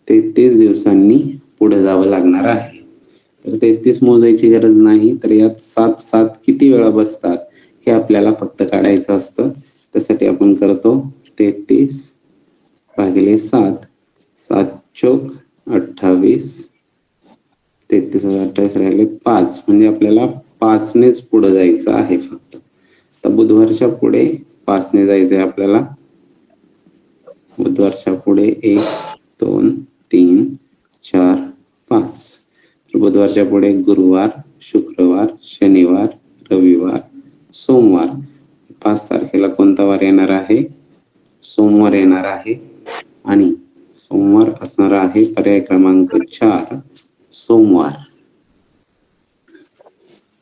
33 दिवसांनी पुढे जावं लागणार आहे. तर 33 मोजायची गरज नाही, तर यात 7 7 किती वेळा बसतात हे आपल्याला फक्त काढायचं असतं. त्यासाठी आपण करतो 33 भागिले 7, 7 चोक 28, 33 28 राहिले 5, म्हणजे आपल्याला 5 नेच पुढे जायचं आहे फक्त. तर बुधवारच्या पुढे 5 ने जायचंय आपल्याला. बुधवारच्या पुढे 1 2 3 4 5. तर बुधवारच्या पुढे गुरुवार, शुक्रवार, शनिवार, रविवार, सोमवार. 5 तारखेला कोणता वार येणार आहे? सोमवार येणार आहे आणि सोमवार असणार आहे पर्याय क्रमांक 4 सोमवार.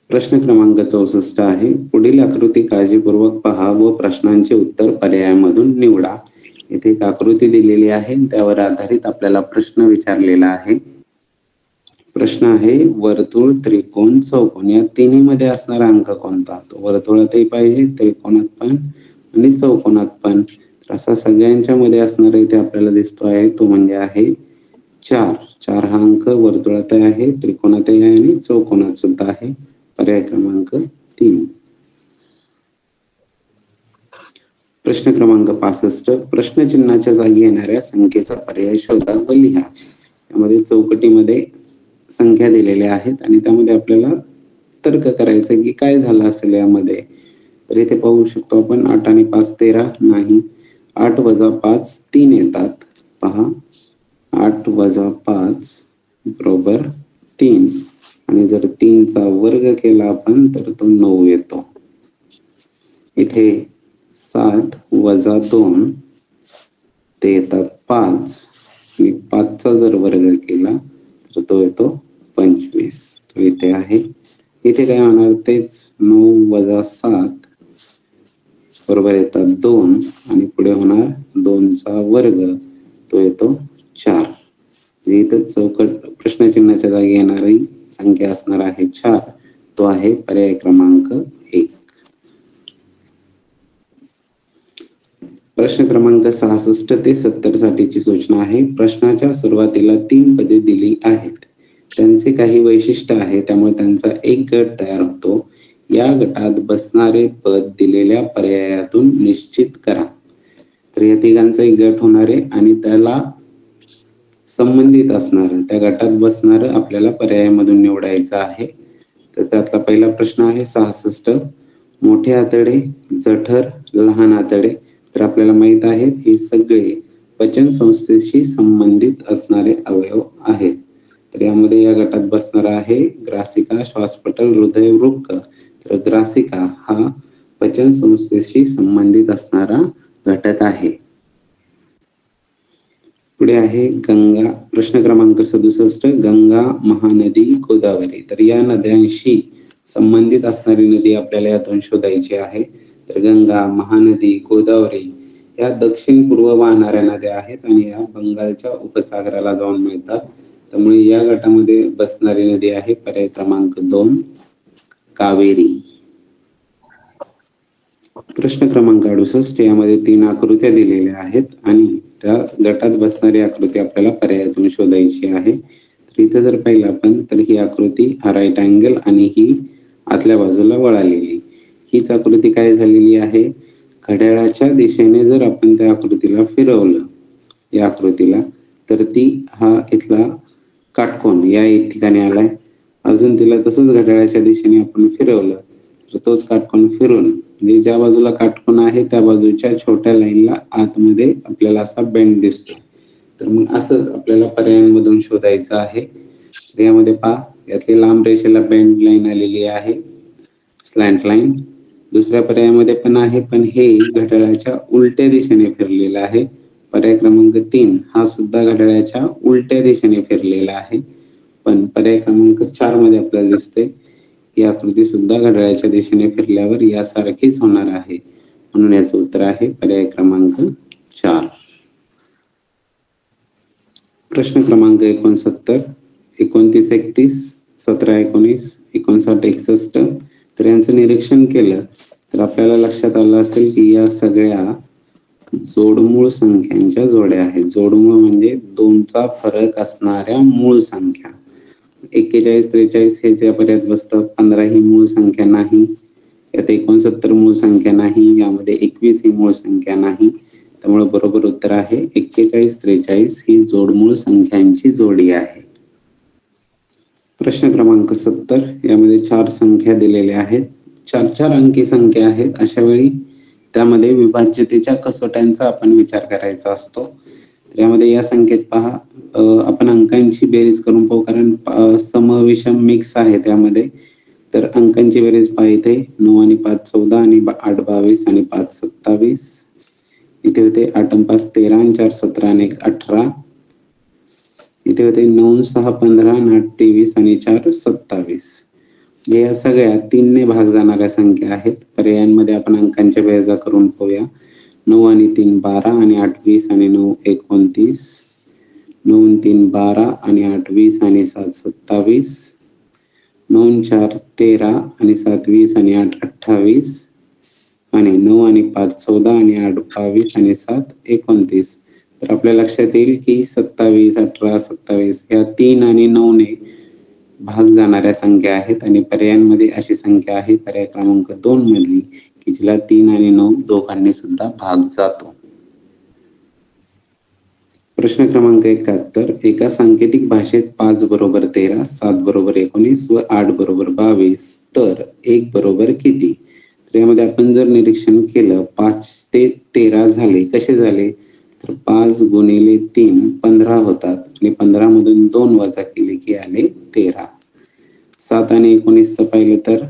प्रश्न क्रमांक 64 आहे. पुढील आकृती काळजीपूर्वक पहा व प्रश्नांचे उत्तर पर्यायामधून निवडा. इथे एक आकृती दिलेली आहे, त्यावर आधारित आपल्याला प्रश्न विचारलेला आहे. प्रश्न आहे वर्तुळ, त्रिकोण, चौकोन या तिन्ही मध्ये असणारा अंक कोणता? तो वर्तुळातही पाहिजे, त्रिकोणात पण आणि चौकोनात पण. तर असा सगळ्यांच्या मध्ये असणारा इथे आपल्याला दिसतो आहे तो म्हणजे आहे 4. 4 हा अंक वर्तुळात आहे, त्रिकोणातही आहे आणि चौकोनात सुद्धा आहे. पर्याय क्रमांक 3. प्रश्न क्रमांक 65. प्रश्नचिन्हाच्या जागी येणाऱ्या संख्येचा पर्याय शोधा व लिहा. यामध्ये चौकटीमध्ये संख्या दिलेल्या आहेत आणि त्यामध्ये आपल्याला तर्क करायचं की काय झालं असेल यामध्ये. तर इथे पाहू शकतो आपण 8 आणि 5 13 नाही. 8 वजा 5 3 येतात. पहा, 8 वजा 5 बरोबर 3 आणि जर 3 चा वर्ग केला आपण तर तो 9 येतो. इथे 7 वजा 2 ते येतात 5 आणि 5 चा जर वर्ग केला तर तो येतो 25. तो इथे आहे. इथे काय होणार? तेच 9 वजा 7 बरोबर येतात 2 आणि पुढे होणार 2 चा वर्ग, तो येतो 4. इथं चौकट प्रश्नचिन्हाच्या जागी येणारी संख्या असणार आहे 4. तो आहे पर्याय क्रमांक 1. प्रश्न क्रमांक 66 ते 70 साठीची सूचना आहे. प्रश्नाच्या सुरुवातीला 3 पदे दिली आहेत, त्यांचे काही वैशिष्ट्य आहे, त्यामुळे त्यांचा एक गट तयार होतो. या गटात बसणारे पद दिलेल्या पर्यायातून निश्चित करा. तर या तिघांचा एक गट होणार आहे आणि त्याला संबंधित असणार त्या गटात बसणार आपल्याला पर्यायामधून निवडायचं आहे. तर त्यातला पहिला प्रश्न आहे 66. मोठे आतडे, जठर, लहान आतडे. तर आपल्याला माहित आहे हे सगळे पचन संस्थेशी संबंधित असणारे अवयव आहेत. तर यामध्ये या गटात बसणार आहे ग्रासिका, श्वासपटल, हृदय, वृक्क. तर ग्रासिका हा पचन संस्थेशी संबंधित असणारा घटक आहे. पुढे आहे गंगा. प्रश्न क्रमांक 67. गंगा, महानदी, गोदावरी. तर या नद्यांशी संबंधित असणारी नदी आपल्याला यातून शोधायची आहे. तर गंगा, महानदी, गोदावरी या दक्षिण पूर्व वाहणाऱ्या नद्या आहेत आणि या बंगालच्या उपसागराला जाऊन मिळतात. त्यामुळे या गटामध्ये बसणारी नदी आहे पर्याय क्रमांक 2 कावेरी. प्रश्न क्रमांक 68. यामध्ये 3 आकृत्या दिलेल्या आहेत आणि त्या गटात बसणारी आकृती आपल्याला पर्यायातून शोधायची आहे. तर इथे जर पाहिलं आपण तर ही आकृती हा राईट अँगल आणि ही आतल्या बाजूला वळालेली, हीच आकृती काय झालेली आहे, घड्याळाच्या दिशेने जर आपण त्या आकृतीला फिरवलं, या आकृतीला, तर ती हा इथला काटकोन या एक ठिकाणी आलाय. अजून तिला तसंच घड्याळाच्या दिशेने आपण फिरवलं तर तोच काटकोन फिरून म्हणजे ज्या बाजूला काटकोन आहे त्या बाजूच्या छोट्या लाईनला आतमध्ये आपल्याला असा बेंड दिसतो. तर मग असंच आपल्याला पर्यायांमधून शोधायचं आहे. यामध्ये पहा, यातली लांब रेषेला बेंड लाईन आलेली आहे, स्लॅन्ट लाईन. दुसऱ्या पर्यायामध्ये पण आहे, पण हे घड्याळाच्या उलट्या दिशेने फिरलेलं आहे. पर्याय क्रमांक 3 हा सुद्धा घड्याळाच्या उलट्या दिशेने फिरलेला आहे. पण पर्याय क्रमांक 4 मध्ये आपल्याला दिसते ही आकृती सुद्धा घड्याळाच्या दिशेने फिरल्यावर यासारखीच होणार आहे. म्हणून याचं उत्तर आहे पर्याय क्रमांक 4. प्रश्न क्रमांक 69, 29, 31, 17, 19, 59, 61. तर यांचं निरीक्षण केलं तर आपल्याला लक्षात आलं असेल की या सगळ्या जोडमूळ संख्यांच्या जोड्या आहेत. जोडमूळ म्हणजे दोनचा फरक असणाऱ्या मूळ संख्या. 41, 43 हेच या पर्यायात बसतं. 15 ही मूळ संख्या नाही, यात 69 मूळ संख्या नाही, यामध्ये 21 ही मूळ संख्या नाही. त्यामुळे बरोबर उत्तर आहे 41, 43 ही जोडमूळ संख्यांची जोडी आहे. प्रश्न क्रमांक 70, यामध्ये 4 संख्या दिलेल्या आहेत, 4 अंकी संख्या आहेत. अशा वेळी त्यामध्ये विभाज्यतेच्या कसोट्यांचा आपण विचार करायचा असतो. तर यामध्ये या संख्येत पहा, आपण अंकांची बेरीज करून पाहू, कारण समविषम मिक्स आहे त्यामध्ये. तर अंकांची बेरीज पहा, इथे 9 आणि 5 14 आणि 8 22 आणि 5 27. इथे होते 8 आणि 5 13 आणि 4 17 आणि 1 18. इथे होते 9 6 15 आणि 8 23 आणि 4 27. या सगळ्या 3 ने भाग जाणाऱ्या संख्या आहेत. पर्यायांमध्ये आपण अंकांच्या बेरजा करून पाहूया. 9 आणि 3 12 आणि 8 20 आणि 9 29. 9 आणि 3 12 आणि 8 20 आणि 7 27. 9 आणि 4 13 आणि 7 20 आणि 8 28. आणि 9 आणि 5 14 आणि 8 22 आणि 7 29. तर आपल्या लक्षात येईल की 27 18 27 या 3 आणि 9 ने भाग जाणाऱ्या संख्या आहेत. आणि पर्यायांमध्ये अशी संख्या आहे पर्याय क्रमांक 2 मधली की जिला 3 आणि 9 दोघांनी सुद्धा भाग जातो. प्रश्न क्रमांक 71, एका सांकेतिक भाषेत 5 बरोबर 13, 7 बरोबर 19 व 8 बरोबर 22 तर 1 बरोबर किती? तर यामध्ये आपण जर निरीक्षण केलं 5 ते 13 झाले, कसे झाले, तर 5 गुणिले 3 15 होतात आणि 15 मधून 2 वजा केले की आले 13. 7 आणि 19 पाहिलं तर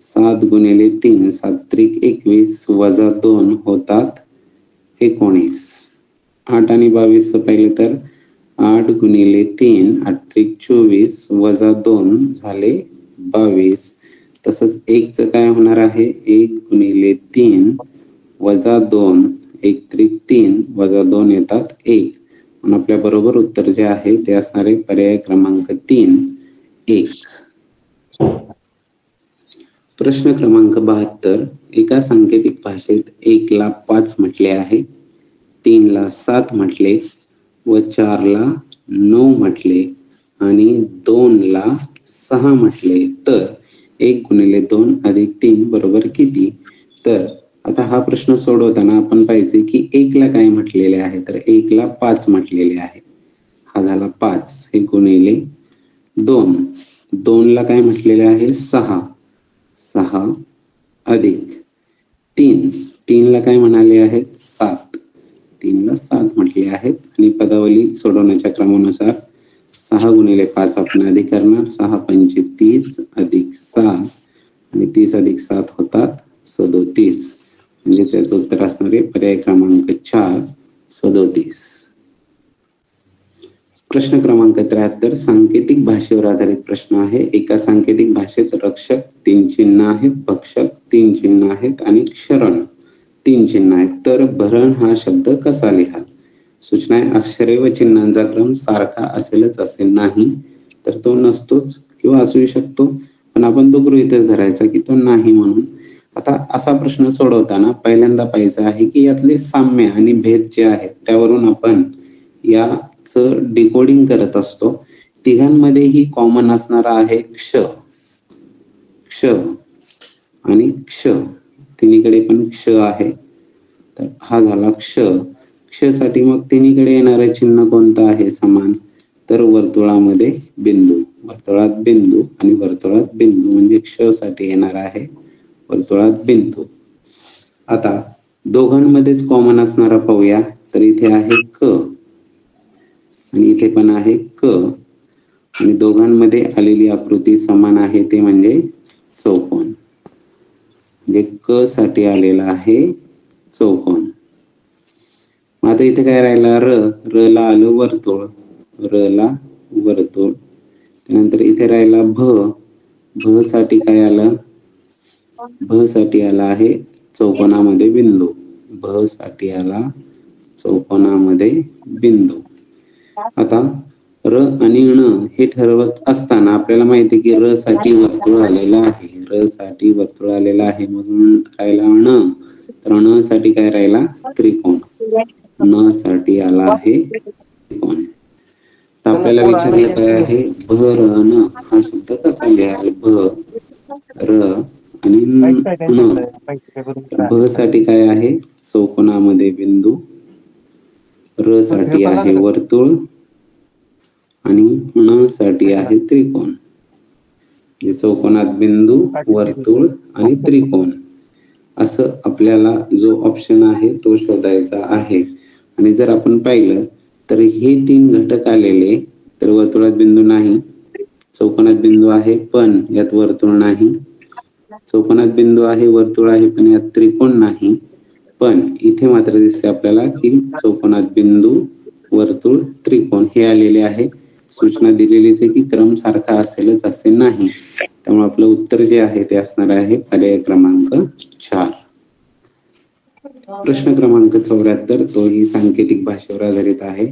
7 गुणिले 3 7 त्रिक 21 वजा 2 होतात 19. 8 आणि 22 पाहिलं तर 8 गुणिले 3 8 त्रिक 24 वजा 2 झाले 22. तसंच 1 चं काय होणार आहे, 1 गुणिले 3 वजा 2 1 त्रिक 3 वजा 2 येतात 1. म्हणून आपल्या बरोबर उत्तर जे आहे ते असणारे पर्याय क्रमांक 3 1. प्रश्न क्रमांक 72, एका सांकेतिक भाषेत 1 ला 5 म्हटले आहे, 3 ला 7 म्हटले व 4 ला 9 म्हटले आणि 2 ला 6 म्हटले तर 1 गुणिले 2 अधिक 3 बरोबर किती? तर आता हा प्रश्न सोडवताना आपण पाहिजे की 1 ला काय म्हटलेले आहे, तर 1 ला 5 म्हटलेले आहे, हा झाला 5. हे गुणिले 2, 2 ला काय म्हटलेले आहे 6, 6 अधिक 3, 3 ला काय म्हणाले आहेत 7, 3 ला 7 म्हटले आहेत. आणि पदावली सोडवण्याच्या क्रमानुसार 6 गुणिले 5 आपण अधिक करणार, 6 पंचे 30 अधिक 7 आणि 30 अधिक 7 होतात 37. म्हणजेच याचं उत्तर असणारे पर्याय क्रमांक 4 37. प्रश्न क्रमांक 73, सांकेतिक भाषेवर आधारित प्रश्न आहे. एका सांकेतिक भाषेत रक्षक 3 चिन्ह आहेत, भक्षक 3 चिन्ह आहेत आणि क्षरण 3 चिन्ह आहेत. तर भरण हा शब्द कसा लिहाल? सूचना आहे, अक्षरे व चिन्हांचा क्रम सारखा असेलच असे नाही, तर तो नसतोच किंवा असू शकतो, पण आपण तो गृहीतच धरायचा की तो नाही म्हणून. आता असा प्रश्न सोडवताना पहिल्यांदा पाहायचं आहे की यातले साम्य आणि भेद जे आहेत त्यावरून आपण याचं डिकोडिंग करत असतो तिघांमध्येही कॉमन असणारा आहे क्ष, क्ष आणि क्ष, तिन्हीकडे पण क्ष आहे. तर हा झाला क्ष. क्ष साठी मग तिन्हीकडे येणारे चिन्ह कोणतं आहे समान, तर वर्तुळामध्ये बिंदू, वर्तुळात बिंदू आणि वर्तुळात बिंदू म्हणजे क्ष साठी येणार आहे वर्तुळात बिंदू. आता दोघांमध्येच कॉमन असणारा पाहूया. तर इथे आहे क आणि इथे पण आहे क आणि दोघांमध्ये आलेली आकृती समान आहे, ते म्हणजे चौकोन. म्हणजे क साठी आलेला आहे चौकोन. आता इथे काय राहिला, र, र ला आलं वर्तुळ, र ला वर्तुळ. त्यानंतर इथे राहिला भ, भ साठी काय आलं, भ साठी आला आहे चौकोनामध्ये बिंदू, भ साठी आला चौकोनामध्ये बिंदू. आता र आणि ण हे ठरवत असताना आपल्याला माहिती आहे की र साठी वर्तुळ आलेला आहे, र साठी वर्तुळ आलेला आहे. मग राहिला ण, तर ण साठी काय राहिला त्रिकोण, न साठी आला आहे त्रिकोण. तर आपल्याला विचारलं काय आहे, भ र न हा शब्द कसा लिहाल, भ र आणि न. भ साठी काय आहे चौकोनामध्ये बिंदू, र साठी आहे वर्तुळ आणि ण साठी आहे त्रिकोण. म्हणजे चौकोनात बिंदू, वर्तुळ आणि त्रिकोण असं आपल्याला जो ऑप्शन आहे तो शोधायचा आहे. आणि जर आपण पाहिलं तर हे तीन घटक आलेले, तर वर्तुळात बिंदू नाही, चौकोनात बिंदू आहे पण यात वर्तुळ नाही, चौकोनात बिंदू आहे वर्तुळ आहे पण यात त्रिकोण नाही. पण इथे मात्र दिसते आपल्याला की चौकोनात बिंदू, वर्तुळ, त्रिकोण हे आलेले आहे. सूचना दिलेलीच आहे की क्रम सारखा असेलच असे नाही. त्यामुळे आपलं उत्तर जे आहे ते असणार आहे पर्याय क्रमांक 4. प्रश्न क्रमांक 74 तोही सांकेतिक भाषेवर आधारित आहे.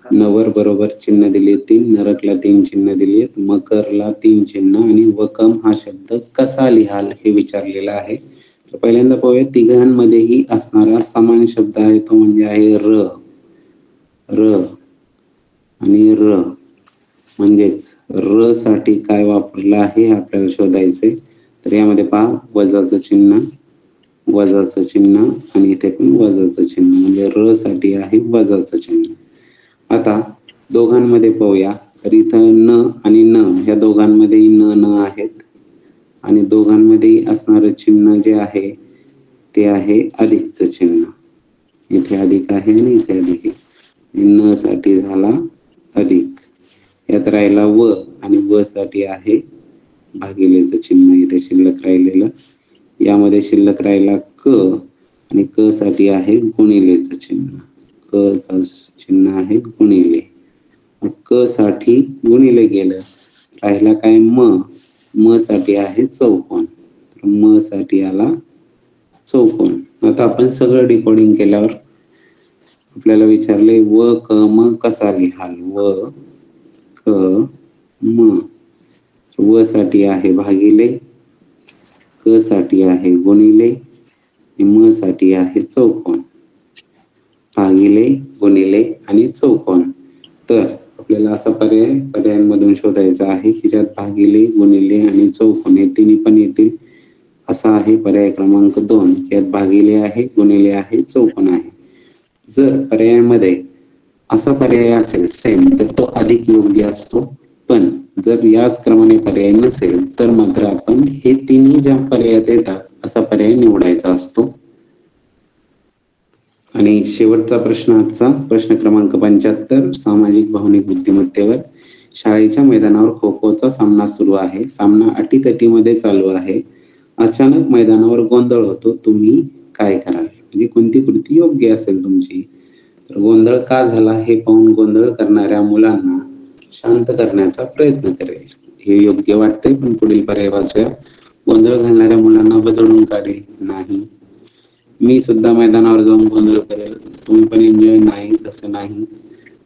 नवर बरोबर चिन्ह दिले 3, नरकला 3 चिन्ह दिलेत, मकरला 3 चिन्ह आणि वकम हा शब्द कसा लिहाल हे विचारलेला आहे. तर पहिल्यांदा पाहूया तिघांमध्येही असणारा समान शब्द आहे तो म्हणजे आहे र, र आणि र. म्हणजेच र साठी काय वापरलं आहे आपल्याला शोधायचे. तर यामध्ये पहा वजाचं चिन्ह, वजाचं चिन्ह आणि इथे पण वजाचं चिन्ह, म्हणजे र साठी आहे वजाचं चिन्ह. आता दोघांमध्ये पाहूया तर इथं न आणि न ह्या दोघांमध्ये न आहेत आणि दोघांमध्ये असणारं चिन्ह जे आहे ते आहे अधिकचं चिन्ह. इथे अधिक आहे आणि इथे अधिक आहे. न साठी झाला अधिक. यात राहिला व आणि व साठी आहे भागिलेचं चिन्ह इथे शिल्लक राहिलेलं. यामध्ये शिल्लक राहिला क आणि क साठी आहे गुणिलेचं चिन्ह, क च चिन्ह आहे गुणिले. क साठी गुणिले गेलं, राहिला काय म, म साठी आहे चौकोन, तर म साठी आला चौकोन. आता आपण सगळं डिकोडिंग केल्यावर आपल्याला विचारले व क म कसा लिहाल, व क म. व साठी आहे भागिले, क साठी आहे गुणिले, म साठी आहे चौकोन, भागिले गुणिले आणि चौकोन. तर आपल्याला असा पर्यायांमधून शोधायचा आहे की ज्यात भागिले, गुणिले आणि चौकोन हे तिन्ही पण येतील. असा आहे पर्याय क्रमांक 2, यात भागिले आहे, गुणिले आहे, चौकोन आहे. जर पर्यायामध्ये असा पर्याय असेल सेम तर तो अधिक योग्य असतो. पण जर याच क्रमाने पर्याय नसेल तर मात्र आपण हे तिन्ही ज्या पर्यायात येतात असा पर्याय निवडायचा असतो. आणि शेवटचा प्रश्न आजचा प्रश्न क्रमांक 75 सामाजिक भावनिक बुद्धिमत्तेवर. शाळेच्या मैदानावर खो खोचा सामना सुरू आहे. सामना अटीतटीमध्ये चालू आहे. अचानक मैदानावर गोंधळ होतो. तुम्ही काय कराल, म्हणजे कोणती कृती योग्य असेल तुमची. तर गोंधळ का झाला हे पाहून गोंधळ करणाऱ्या मुलांना शांत करण्याचा प्रयत्न करेल. हे योग्य वाटतंय पण पुढील पर्याय वाचूया. गोंधळ घालणाऱ्या मुलांना बदलून काढेल, नाही. मी सुद्धा मैदानावर जाऊन गोंधळ करेल, तुम्ही पण एन्जॉय, नाही तसं नाही.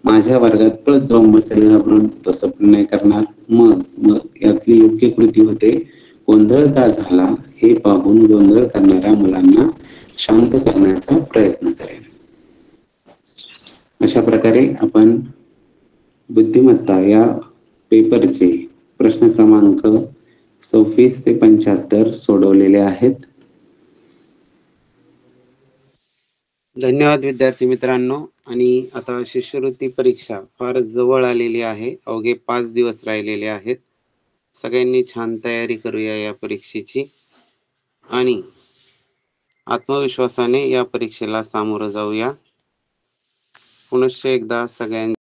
माझ्या वर्गात पळत जाऊन बसेल घाबरून, तसं पण नाही करणार. मग यातली योग्य कृती होते गोंधळ का झाला हे पाहून गोंधळ करणाऱ्या मुलांना शांत करण्याचा प्रयत्न करेल. अशा प्रकारे आपण बुद्धिमत्ता या पेपरचे प्रश्न क्रमांक 26 ते 75 सोडवलेले आहेत. धन्यवाद विद्यार्थी मित्रांनो. आणि आता शिष्यवृत्ती परीक्षा फार जवळ आलेली आहे. अवघे 5 दिवस राहिलेले आहेत. सगळ्यांनी छान तयारी करूया या परीक्षेची आणि आत्मविश्वासाने या परीक्षेला सामोरं जाऊया. पुनश्च एकदा सगळ्यांनी